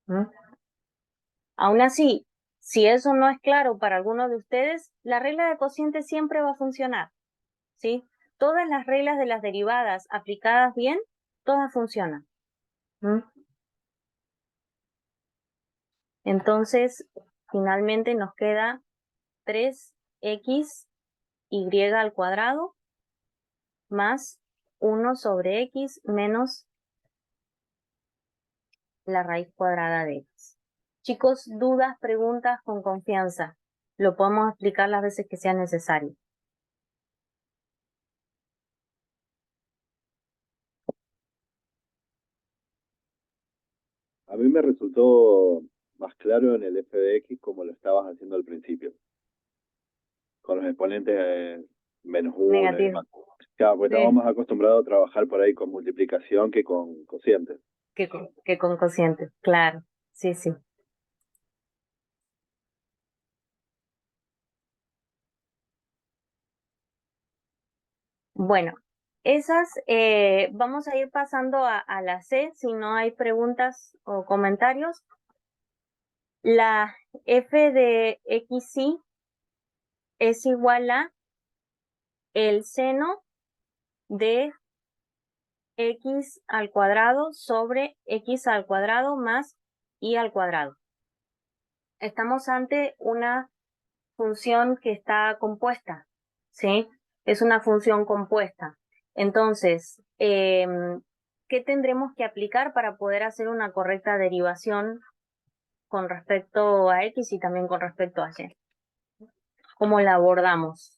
¿Mm? Aún así, si eso no es claro para alguno de ustedes, la regla de cociente siempre va a funcionar, ¿sí? Todas las reglas de las derivadas aplicadas bien, todas funcionan. ¿Mm? Entonces, finalmente nos queda 3x y al cuadrado más 1 sobre x menos la raíz cuadrada de x. Chicos, dudas, preguntas, con confianza. Lo podemos explicar las veces que sea necesario. A mí me resultó más claro en el f de x como lo estabas haciendo al principio, con los exponentes menos 1 y Negativo. demás. Claro, porque Sí, estábamos acostumbrados a trabajar por ahí con multiplicación que con cocientes. que con cociente, claro. Sí, sí. Bueno, esas vamos a ir pasando a la C, si no hay preguntas o comentarios. La f de xy es igual a el seno de x al cuadrado sobre x al cuadrado más y al cuadrado. Estamos ante una función que está compuesta, ¿sí? Es una función compuesta. Entonces, ¿qué tendremos que aplicar para poder hacer una correcta derivación con respecto a x y también con respecto a y? ¿Cómo la abordamos?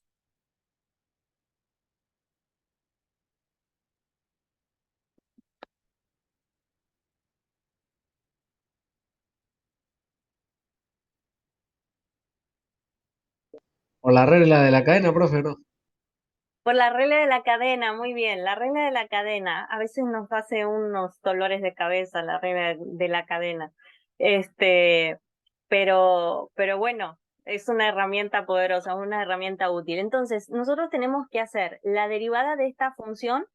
Por la regla de la cadena, profe, ¿no? Por la regla de la cadena, muy bien, la regla de la cadena. A veces nos hace unos dolores de cabeza la regla de la cadena. Pero bueno, es una herramienta poderosa, una herramienta útil. Entonces, nosotros tenemos que hacer la derivada de esta función,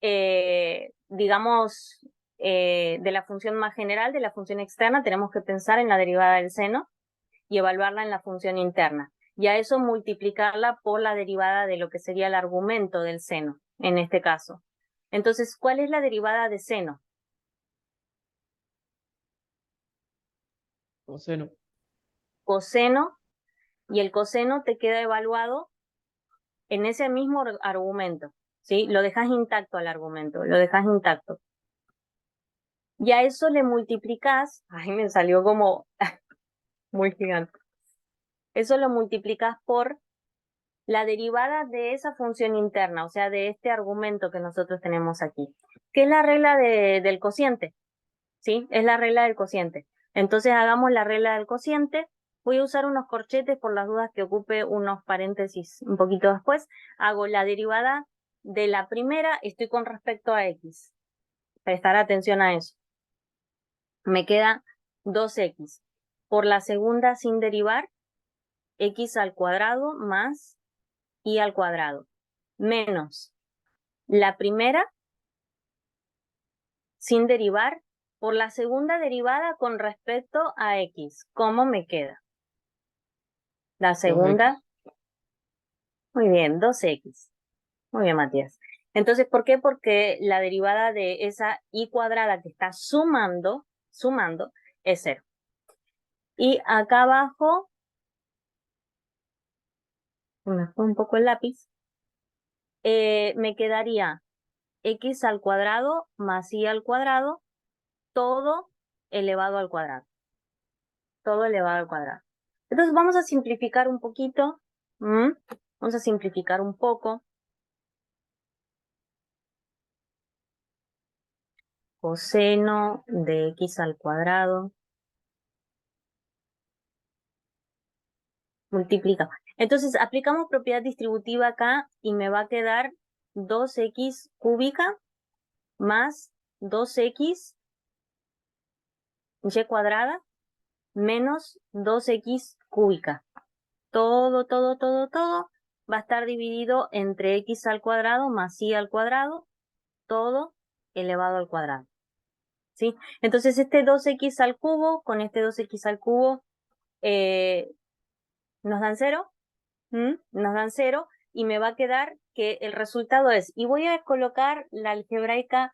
digamos, de la función más general, de la función externa, tenemos que pensar en la derivada del seno y evaluarla en la función interna. Y a eso multiplicarla por la derivada de lo que sería el argumento del seno, en este caso. Entonces, ¿cuál es la derivada de seno? Coseno. Coseno, y el coseno te queda evaluado en ese mismo argumento, ¿sí? Lo dejas intacto al argumento, lo dejas intacto. Y a eso le multiplicas, ay, me salió como muy gigante. Eso lo multiplicas por la derivada de esa función interna, o sea, de este argumento que nosotros tenemos aquí, que es la regla del cociente, ¿sí? Es la regla del cociente. Entonces hagamos la regla del cociente. Voy a usar unos corchetes por las dudas que ocupe unos paréntesis un poquito después. Hago la derivada de la primera, estoy con respecto a x. Prestar atención a eso. Me queda 2x. Por la segunda sin derivar, x al cuadrado más y al cuadrado. Menos la primera sin derivar por la segunda derivada con respecto a x. ¿Cómo me queda? La segunda, muy bien, 2x. Muy bien, Matías. Entonces, ¿por qué? Porque la derivada de esa y cuadrada que está sumando, es 0. Y acá abajo, me fue un poco el lápiz, me quedaría x al cuadrado más y al cuadrado, todo elevado al cuadrado. Todo elevado al cuadrado. Entonces vamos a simplificar un poquito. Vamos a simplificar un poco. Coseno de x al cuadrado. Multiplica. Entonces aplicamos propiedad distributiva acá y me va a quedar 2x cúbica más 2x y cuadrada menos 2x cúbica. Todo va a estar dividido entre x al cuadrado más y al cuadrado, todo elevado al cuadrado. ¿Sí? Entonces este 2x al cubo con este 2x al cubo nos dan 0. Nos dan 0 y me va a quedar que el resultado es, y voy a colocar la algebraica,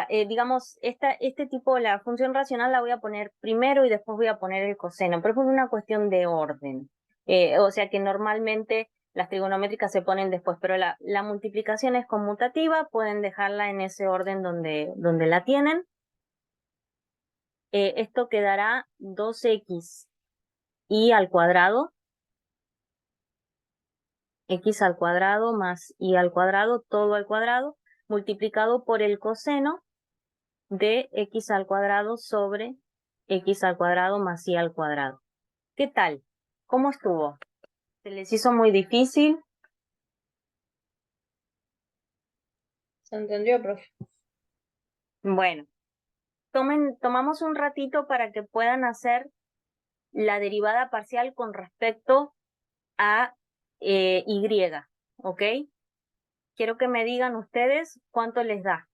digamos, este tipo, la función racional la voy a poner primero y después voy a poner el coseno, pero es por una cuestión de orden. O sea que normalmente las trigonométricas se ponen después, pero la multiplicación es conmutativa, pueden dejarla en ese orden donde la tienen. Esto quedará 2x y al cuadrado, x al cuadrado más y al cuadrado, todo al cuadrado, multiplicado por el coseno de x al cuadrado sobre x al cuadrado más y al cuadrado. ¿Qué tal? ¿Cómo estuvo? ¿Se les hizo muy difícil? ¿Se entendió, profe? Bueno, tomamos un ratito para que puedan hacer la derivada parcial con respecto a y, ¿ok? Quiero que me digan ustedes cuánto les da.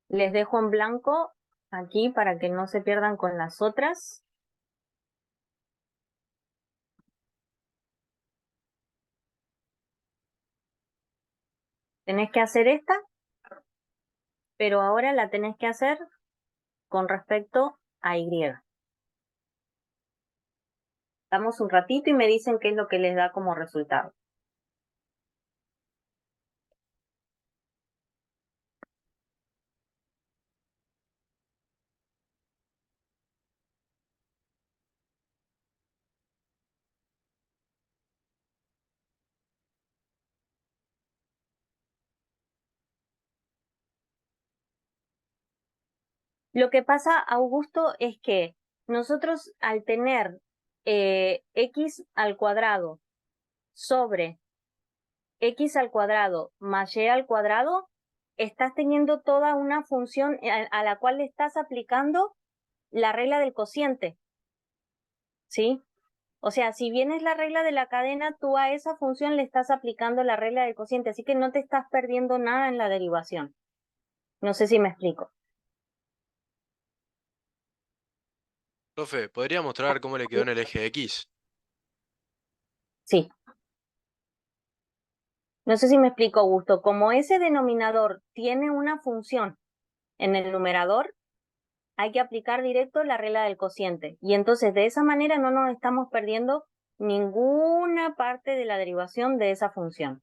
Les dejo en blanco aquí para que no se pierdan con las otras. Tenés que hacer esta, pero ahora la tenés que hacer con respecto a y. Damos un ratito y me dicen qué es lo que les da como resultado. Lo que pasa, Augusto, es que nosotros al tener x al cuadrado sobre x al cuadrado más y al cuadrado, estás teniendo toda una función a la cual le estás aplicando la regla del cociente, ¿sí? O sea, si bien es la regla de la cadena, tú a esa función le estás aplicando la regla del cociente, así que no te estás perdiendo nada en la derivación. No sé si me explico. Profe, ¿podría mostrar cómo le quedó en el eje X? Sí. No sé si me explico, Augusto. Como ese denominador tiene una función en el numerador, hay que aplicar directo la regla del cociente. Y entonces de esa manera no nos estamos perdiendo ninguna parte de la derivación de esa función.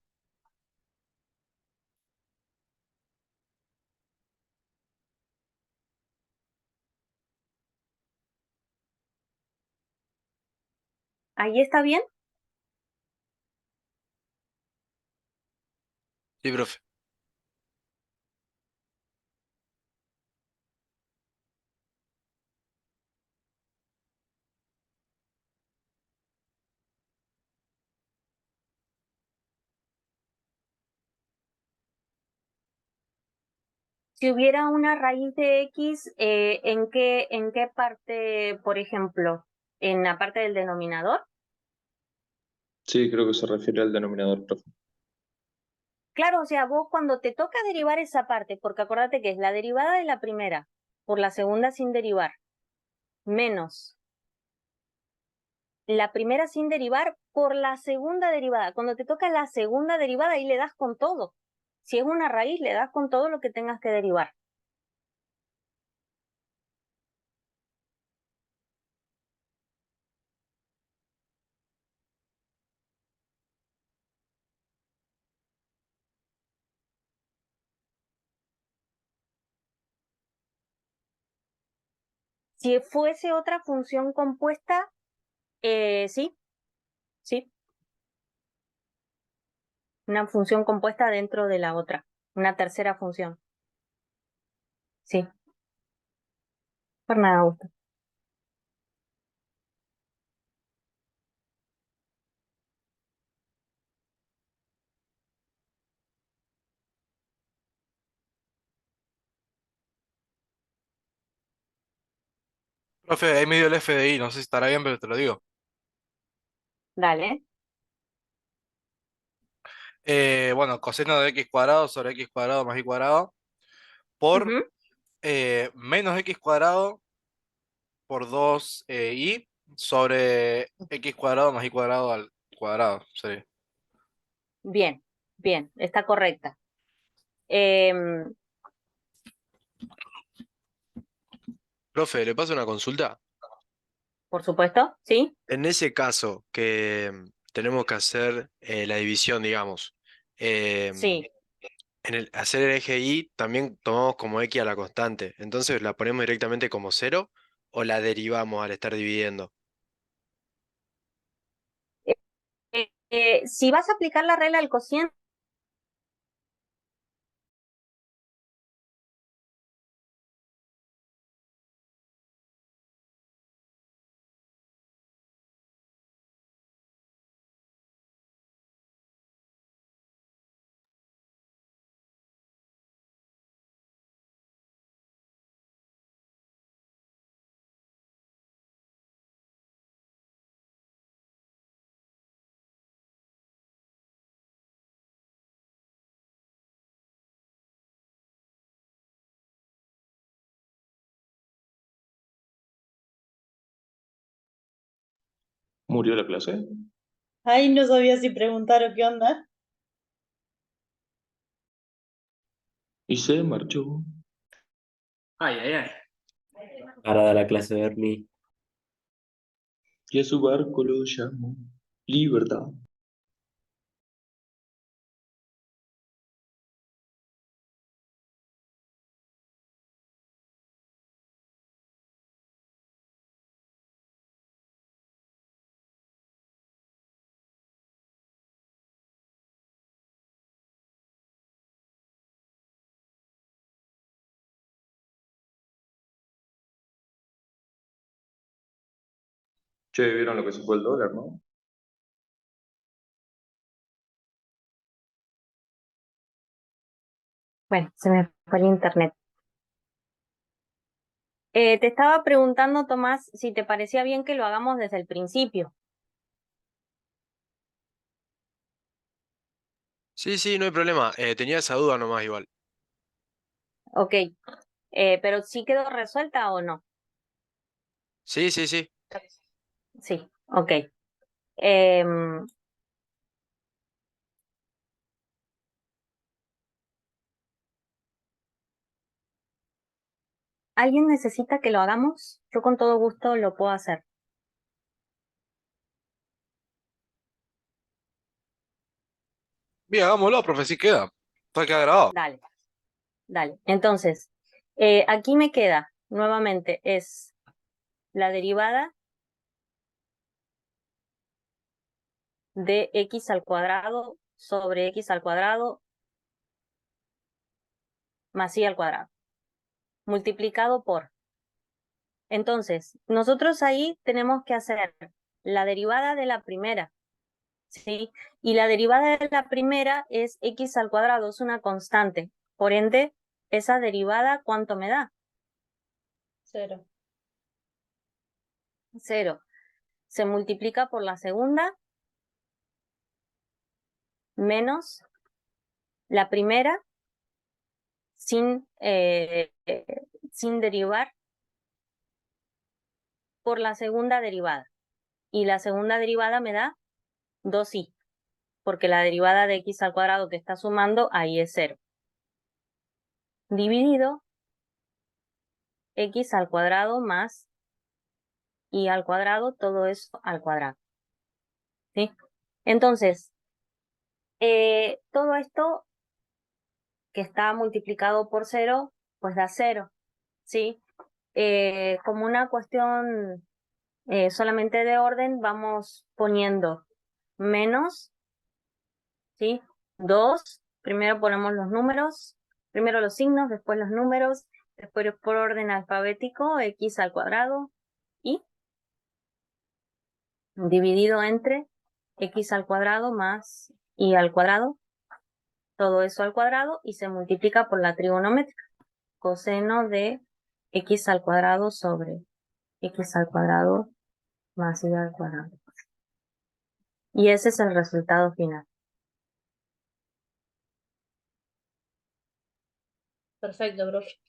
¿Ahí está bien? Sí, profe. Si hubiera una raíz de x, en qué parte, por ejemplo? ¿En la parte del denominador? Sí, creo que se refiere al denominador, profe. Claro, o sea, vos cuando te toca derivar esa parte, porque acuérdate que es la derivada de la primera por la segunda sin derivar, menos la primera sin derivar por la segunda derivada. Cuando te toca la segunda derivada, ahí le das con todo. Si es una raíz, le das con todo lo que tengas que derivar. Si fuese otra función compuesta, sí, sí, una función compuesta dentro de la otra, una tercera función. Sí, por nada, Augusto. Profe, ahí me dio el FDI, no sé si estará bien, pero te lo digo. Dale. Bueno, coseno de x cuadrado sobre x cuadrado más y cuadrado por Ujú. menos x cuadrado por 2 y sobre x cuadrado más y cuadrado al cuadrado. Sí. Bien, bien, está correcta. Em, Profe, ¿le paso una consulta? por supuesto, sí. En ese caso que tenemos que hacer la división, digamos, Sí, en el hacer el eje Y también tomamos como X a la constante. Entonces, ¿la ponemos directamente como cero o la derivamos al estar dividiendo? si vas a aplicar la regla del cociente, ¿Murió la clase? Ay, no sabía si preguntar o qué onda. Y se marchó. Ay, ay, ay. Parada la clase de Bernie. Y a su barco lo llamó Libertad. Che, ¿vieron lo que se fue el dólar, no? Bueno, se me fue el internet. Te estaba preguntando, Tomás, si te parecía bien que lo hagamos desde el principio. Sí, sí, no hay problema. Tenía esa duda nomás igual. Ok, pero ¿sí quedó resuelta o no? Sí, sí, sí. Sí, ok. Em, ¿Alguien necesita que lo hagamos? Yo con todo gusto lo puedo hacer. Bien, hagámoslo, profe, sí queda. Está queda grabado. Dale, dale. Entonces, aquí me queda, nuevamente, es la derivada de x al cuadrado sobre x al cuadrado más y al cuadrado, multiplicado por. Entonces, nosotros ahí tenemos que hacer la derivada de la primera, ¿sí? Y la derivada de la primera es x al cuadrado, es una constante. Por ende, esa derivada, ¿cuánto me da? 0. 0. Se multiplica por la segunda menos la primera sin derivar por la segunda derivada. Y la segunda derivada me da 2i, porque la derivada de x al cuadrado que está sumando ahí es 0. Dividido x al cuadrado más y al cuadrado, todo eso al cuadrado. ¿Sí? Entonces, todo esto que está multiplicado por 0, pues da 0. ¿Sí? Como una cuestión solamente de orden, vamos poniendo menos, ¿sí? 2, primero ponemos los números, primero los signos, después los números, después por orden alfabético, x al cuadrado, y dividido entre x al cuadrado más y al cuadrado, todo eso al cuadrado, y se multiplica por la trigonométrica, coseno de x al cuadrado sobre x al cuadrado más y al cuadrado. Y ese es el resultado final. Perfecto, profe.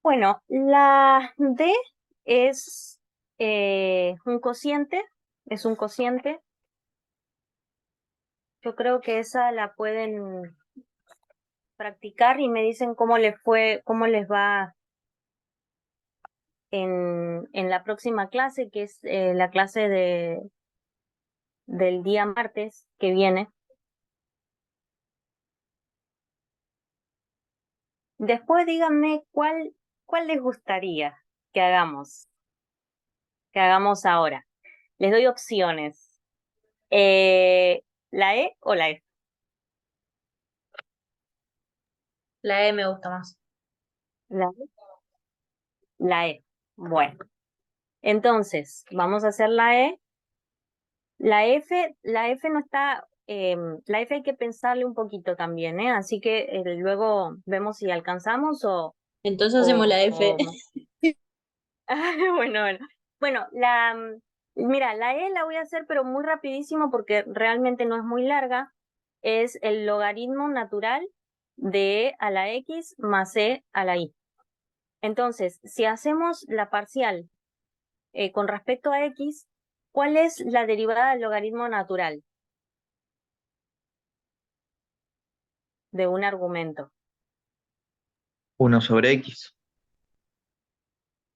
Bueno, la D es un cociente, es un cociente. Yo creo que esa la pueden practicar y me dicen cómo les fue, cómo les va en la próxima clase, que es la clase del día martes que viene. Después díganme cuál les gustaría que hagamos ahora. Les doy opciones. ¿La E o la F? La E me gusta más. La E. La E. Bueno, entonces vamos a hacer la E. La F no está, la F hay que pensarle un poquito también, ¿eh? Así que luego vemos si alcanzamos Entonces hacemos la F. Bueno, bueno. Bueno, mira, la E la voy a hacer pero muy rapidísimo porque realmente no es muy larga. Es el logaritmo natural de E a la X más E a la Y. Entonces, si hacemos la parcial con respecto a X, ¿cuál es la derivada del logaritmo natural de un argumento? 1 sobre X.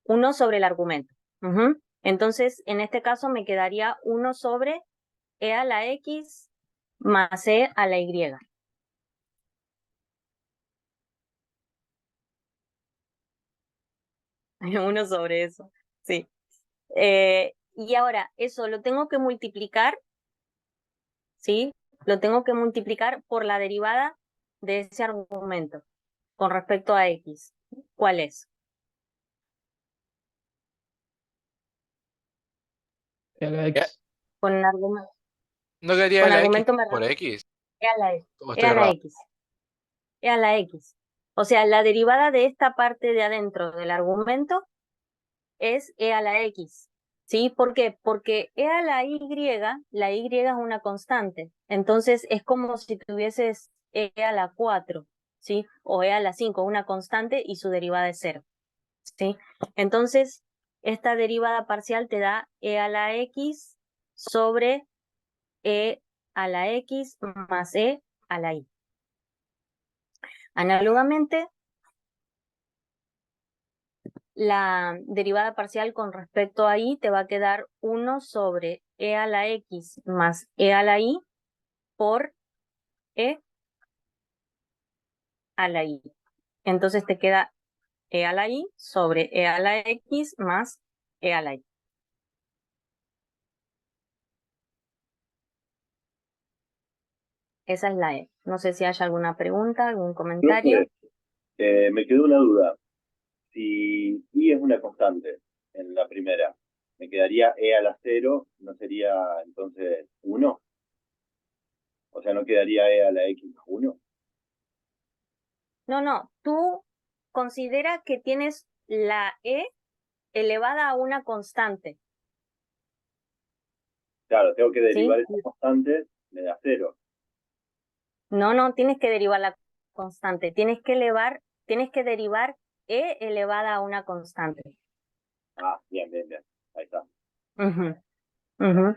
1 sobre el argumento. Ujú. Entonces, en este caso me quedaría 1 sobre E a la X más E a la Y. 1 sobre eso, sí. Y ahora, eso lo tengo que multiplicar, ¿sí? Lo tengo que multiplicar por la derivada de ese argumento con respecto a X. ¿Cuál es? Y a la Ya, X. Con ¿no quedaría con la X argumento me por refiero. X? E a la, ¿O e estoy a la errado? X. E a la X. O sea, la derivada de esta parte de adentro del argumento es e a la X. ¿Sí? ¿Por qué? Porque e a la Y es una constante. Entonces es como si tuvieses e a la 4, ¿sí? O e a la 5, una constante y su derivada es 0. ¿Sí? Entonces, esta derivada parcial te da e a la X sobre e a la X más e a la Y. Análogamente, la derivada parcial con respecto a y te va a quedar 1 sobre e a la X más e a la Y por e a la Y. Entonces te queda e a la Y sobre e a la X más e a la Y. Esa es la e. No sé si hay alguna pregunta, algún comentario. Profe, me quedó una duda. Si i es una constante en la primera, me quedaría e a la 0, ¿no sería entonces 1? O sea, ¿no quedaría e a la x más 1? No, tú considera que tienes la e elevada a una constante, Claro, tengo que ¿sí? derivar esa constante, me da 0. No tienes que derivar la constante, tienes que derivar e elevada a una constante. Ah, bien. Ahí está. Ujú, ujú.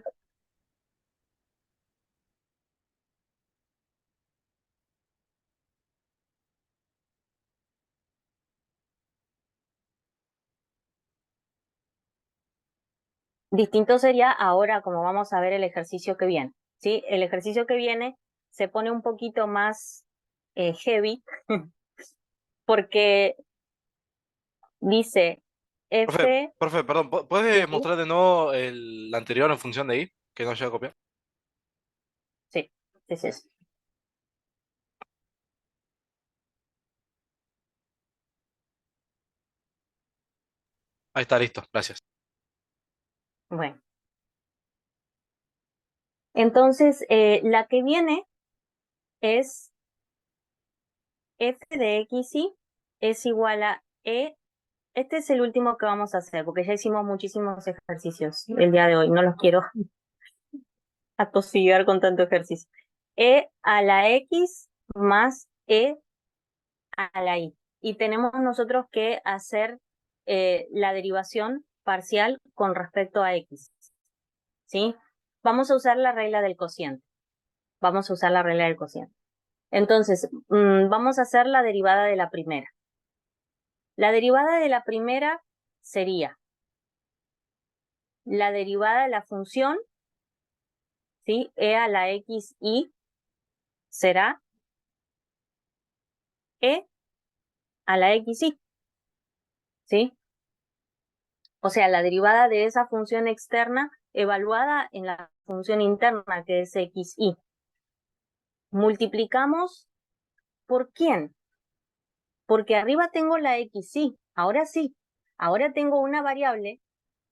Distinto sería ahora, como vamos a ver el ejercicio que viene, ¿sí? El ejercicio que viene se pone un poquito más heavy porque dice f, Profe, perdón, ¿puedes sí, mostrar de nuevo el anterior en función de I? Que no llega a copiar. sí, sí. Ahí está, listo, gracias. Bueno, entonces la que viene es f de xy es igual a e. Este es el último que vamos a hacer, porque ya hicimos muchísimos ejercicios el día de hoy. No los quiero atosigar con tanto ejercicio. E a la x más e a la y. Y tenemos nosotros que hacer la derivación parcial con respecto a x. ¿Sí? Vamos a usar la regla del cociente. Entonces, vamos a hacer la derivada de la primera. La derivada de la primera sería la derivada de la función, ¿sí? E a la x y será e a la x y, ¿sí? O sea, la derivada de esa función externa evaluada en la función interna, que es x y. Multiplicamos ¿por quién? Porque arriba tengo la x y. Ahora sí, ahora tengo una variable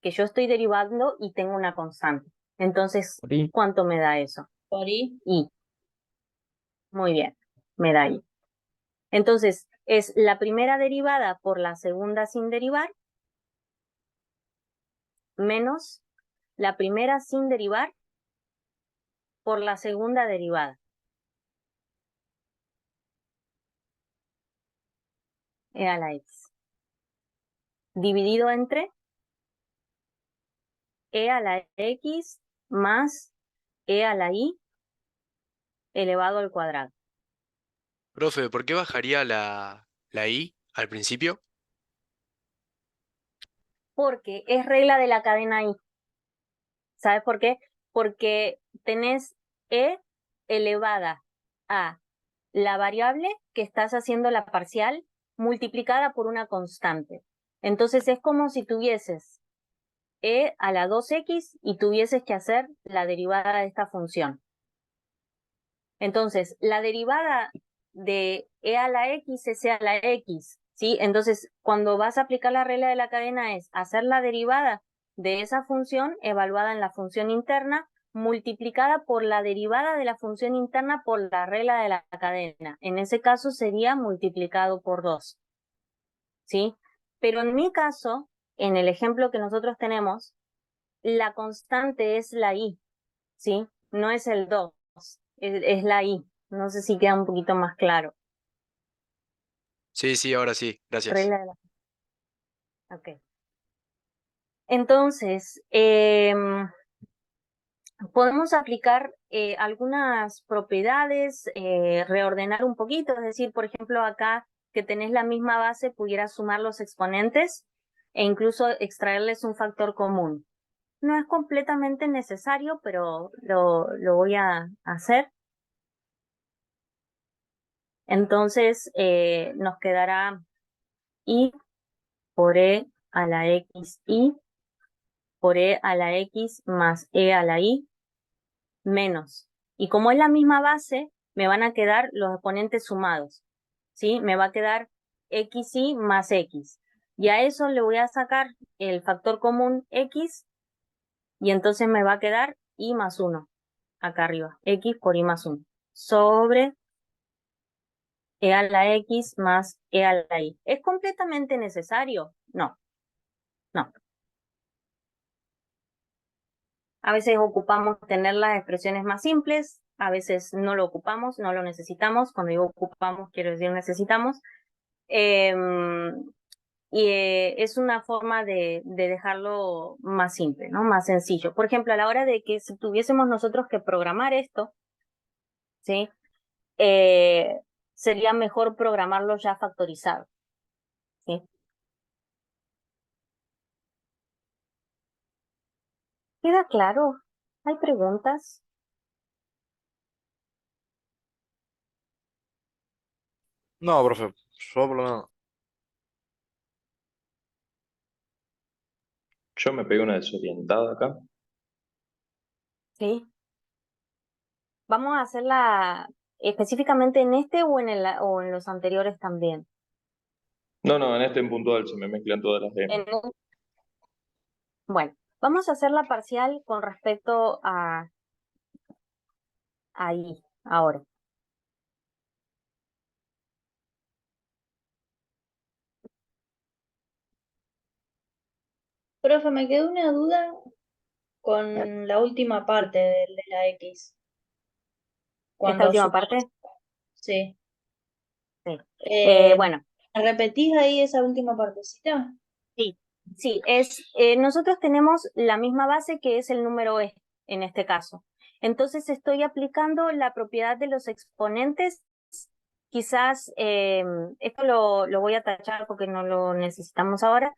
que yo estoy derivando y tengo una constante. Entonces, Por I. ¿cuánto me da eso? Por i. Y. Muy bien, me da y. Entonces, es la primera derivada por la segunda sin derivar menos la primera sin derivar por la segunda derivada. E a la x. Dividido entre e a la x más e a la y elevado al cuadrado. Profe, ¿por qué bajaría la I al principio? Porque es regla de la cadena y. ¿Sabes por qué? Porque tenés e elevada a la variable que estás haciendo la parcial multiplicada por una constante. Entonces es como si tuvieses e a la 2x y tuvieses que hacer la derivada de esta función. Entonces, la derivada de e a la x es e a la x, ¿sí? Entonces, cuando vas a aplicar la regla de la cadena es hacer la derivada de esa función evaluada en la función interna multiplicada por la derivada de la función interna por la regla de la cadena. En ese caso sería multiplicado por 2, ¿sí? Pero en mi caso, en el ejemplo que nosotros tenemos, la constante es la i, ¿sí? No es el 2, es la i. No sé si queda un poquito más claro. Sí, sí, ahora sí, gracias. Regla de la... Ok. Entonces, podemos aplicar algunas propiedades, reordenar un poquito, es decir, por ejemplo, acá que tenés la misma base, pudieras sumar los exponentes e incluso extraerles un factor común. No es completamente necesario, pero lo voy a hacer. Entonces, nos quedará i por e a la x i por e a la x más e a la i menos. Y como es la misma base, me van a quedar los exponentes sumados, ¿sí? Me va a quedar xy más x. Y a eso le voy a sacar el factor común x, y entonces me va a quedar y más 1, acá arriba, x por y más 1, sobre e a la x más e a la y. ¿Es completamente necesario? No, no. A veces ocupamos tener las expresiones más simples, a veces no lo ocupamos, no lo necesitamos. Cuando digo ocupamos, quiero decir necesitamos. Es una forma de dejarlo más simple, ¿no? Más sencillo. Por ejemplo, a la hora de que si tuviésemos nosotros que programar esto, ¿sí? Sería mejor programarlo ya factorizado, ¿sí? ¿Queda claro? ¿Hay preguntas? No, profe, yo por lo menos. Yo me pegué una desorientada acá. Sí. Vamos a hacerla específicamente en este o en los anteriores también. No, no, en este en puntual se me mezclan todas las En M. un- Bueno, vamos a hacer la parcial con respecto a ahí, ahora. Profe, me quedó una duda con la última parte de la X. Esta Cuando última sumamos. parte, Sí. sí. Eh, Bueno, ¿Repetís ahí esa última partecita? sí, sí, nosotros tenemos la misma base que es el número e, en este caso. Entonces estoy aplicando la propiedad de los exponentes. Quizás esto lo voy a tachar porque no lo necesitamos ahora.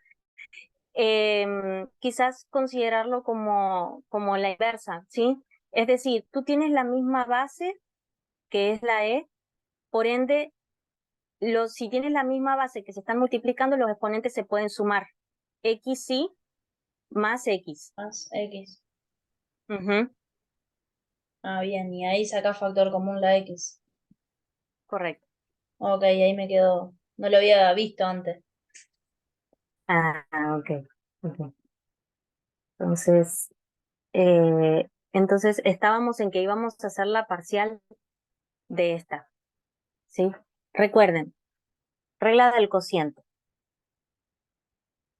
Quizás considerarlo como la inversa, ¿sí? Es decir, tú tienes la misma base, que es la E, por ende, si tienes la misma base que se están multiplicando, los exponentes se pueden sumar. XY más X. Más X. Ujú, Ah, bien, y ahí saca factor común la X. correcto. Ok, ahí me quedó. No lo había visto antes. Ah, ok. Ok. Entonces, estábamos en que íbamos a hacer la parcial de esta, ¿sí? Recuerden, regla del cociente.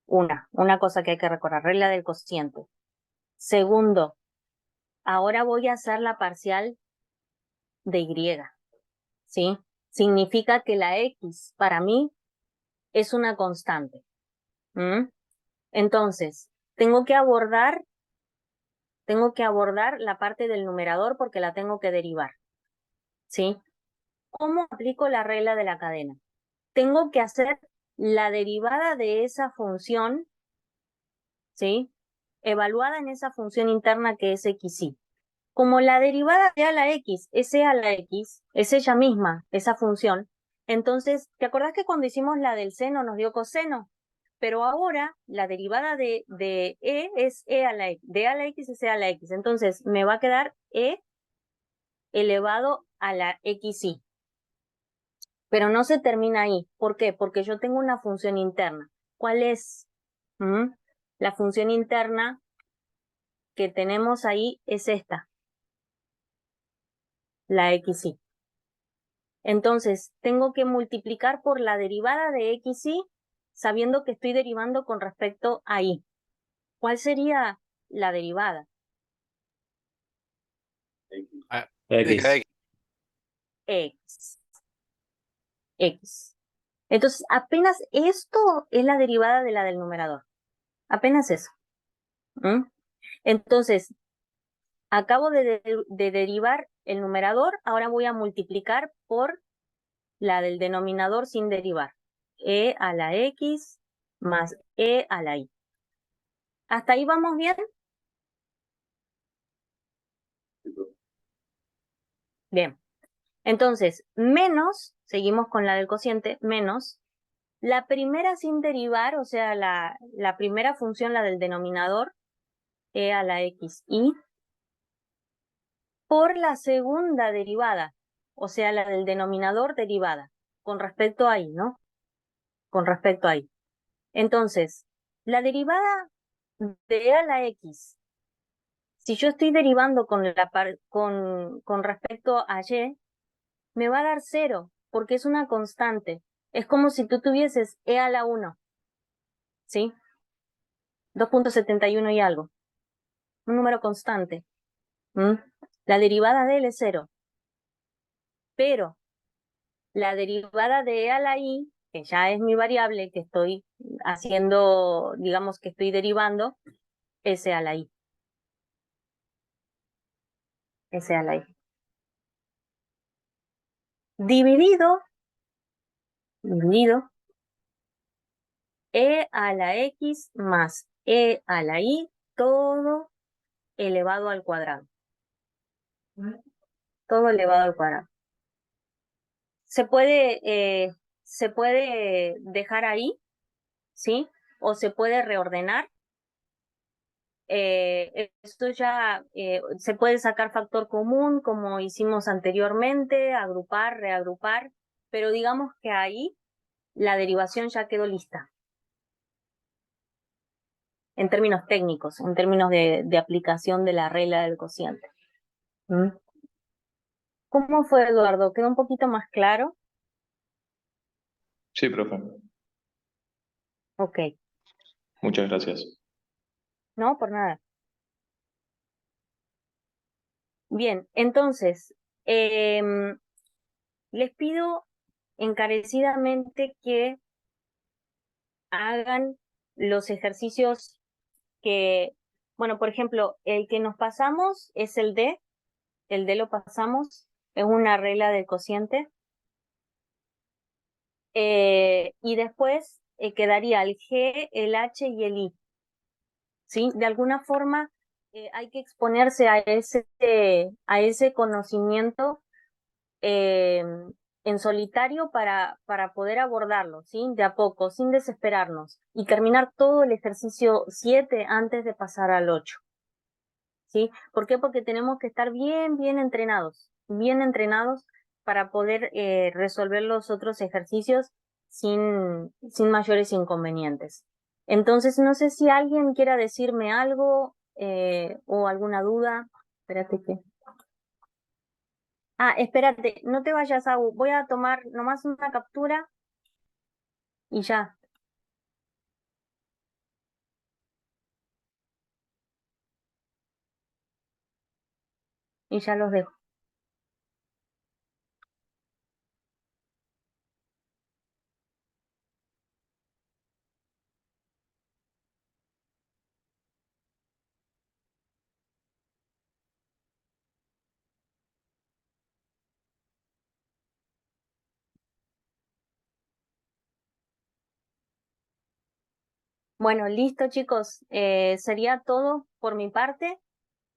Una cosa que hay que recordar, regla del cociente. Segundo, ahora voy a hacer la parcial de Y, ¿sí? Significa que la X para mí es una constante. ¿Mm? Entonces, tengo que abordar la parte del numerador porque la tengo que derivar, ¿sí? ¿Cómo aplico la regla de la cadena? Tengo que hacer la derivada de esa función, ¿sí? Evaluada en esa función interna que es xy. Como la derivada de a la x es e a la x, es ella misma, esa función, entonces, ¿te acordás que cuando hicimos la del seno nos dio coseno? Pero ahora la derivada de e es e a la x, de a la x es e a la x, entonces me va a quedar e elevado a la xy. Pero no se termina ahí. ¿Por qué? Porque yo tengo una función interna. ¿Cuál es? La función interna que tenemos ahí es esta, la xy. Entonces, tengo que multiplicar por la derivada de xy, sabiendo que estoy derivando con respecto a y. ¿Cuál sería la derivada? X. X. X. Entonces, apenas esto es la derivada de la del numerador. Apenas eso. ¿Mm? Entonces, acabo de derivar el numerador, ahora voy a multiplicar por la del denominador sin derivar. E a la X más E a la Y. ¿Hasta ahí vamos bien? Bien. Entonces, menos, seguimos con la del cociente, menos, la primera sin derivar, o sea, la primera función, la del denominador, E a la X, Y, por la segunda derivada, o sea, la del denominador derivada, con respecto a Y, ¿no? Con respecto a Y. Entonces, la derivada de E a la X, si yo estoy derivando con respecto a Y, me va a dar 0, porque es una constante. Es como si tú tuvieses E a la 1, ¿sí? 2.71 y algo. Un número constante. La derivada de él es 0. Pero la derivada de E a la Y, que ya es mi variable que estoy haciendo, digamos que estoy derivando, es E a la Y. Es E a la Y. Dividido, E a la X más E a la Y, todo elevado al cuadrado. Todo elevado al cuadrado. Se puede dejar ahí, ¿sí? O se puede reordenar. Esto ya se puede sacar factor común, como hicimos anteriormente, agrupar, reagrupar, pero digamos que ahí la derivación ya quedó lista. En términos técnicos, en términos de aplicación de la regla del cociente. ¿Cómo fue, Eduardo? ¿Quedó un poquito más claro? Sí, profe. Ok, Muchas gracias. no, por nada. Bien, entonces, les pido encarecidamente que hagan los ejercicios que, bueno, por ejemplo, el que nos pasamos es el D lo pasamos, es una regla del cociente. Y después quedaría el G, el H y el I. ¿Sí? De alguna forma hay que exponerse a ese conocimiento en solitario para poder abordarlo, ¿sí? De a poco, sin desesperarnos, y terminar todo el ejercicio 7 antes de pasar al 8. ¿Sí? ¿Por qué? Porque tenemos que estar bien entrenados para poder resolver los otros ejercicios sin mayores inconvenientes. Entonces, no sé si alguien quiera decirme algo o alguna duda. Espérate que... Ah, espérate, no te vayas, Agu. Voy a tomar nomás una captura y ya. Y ya los dejo. Bueno, listo, chicos. Sería todo por mi parte.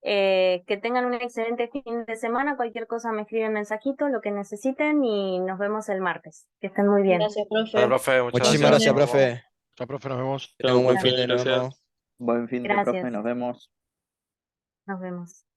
Que tengan un excelente fin de semana. Cualquier cosa me escriben mensajito, lo que necesiten, y nos vemos el martes. Que estén muy bien. Gracias, profe. Dale, profe, muchas Muchísimas gracias. gracias, Nos vemos. profe. Chao, profe, nos vemos. Que tengan un buen Chao, fin de, profe, nos gracias. vemos. Buen fin de, profe, Gracias. nos vemos. Nos vemos.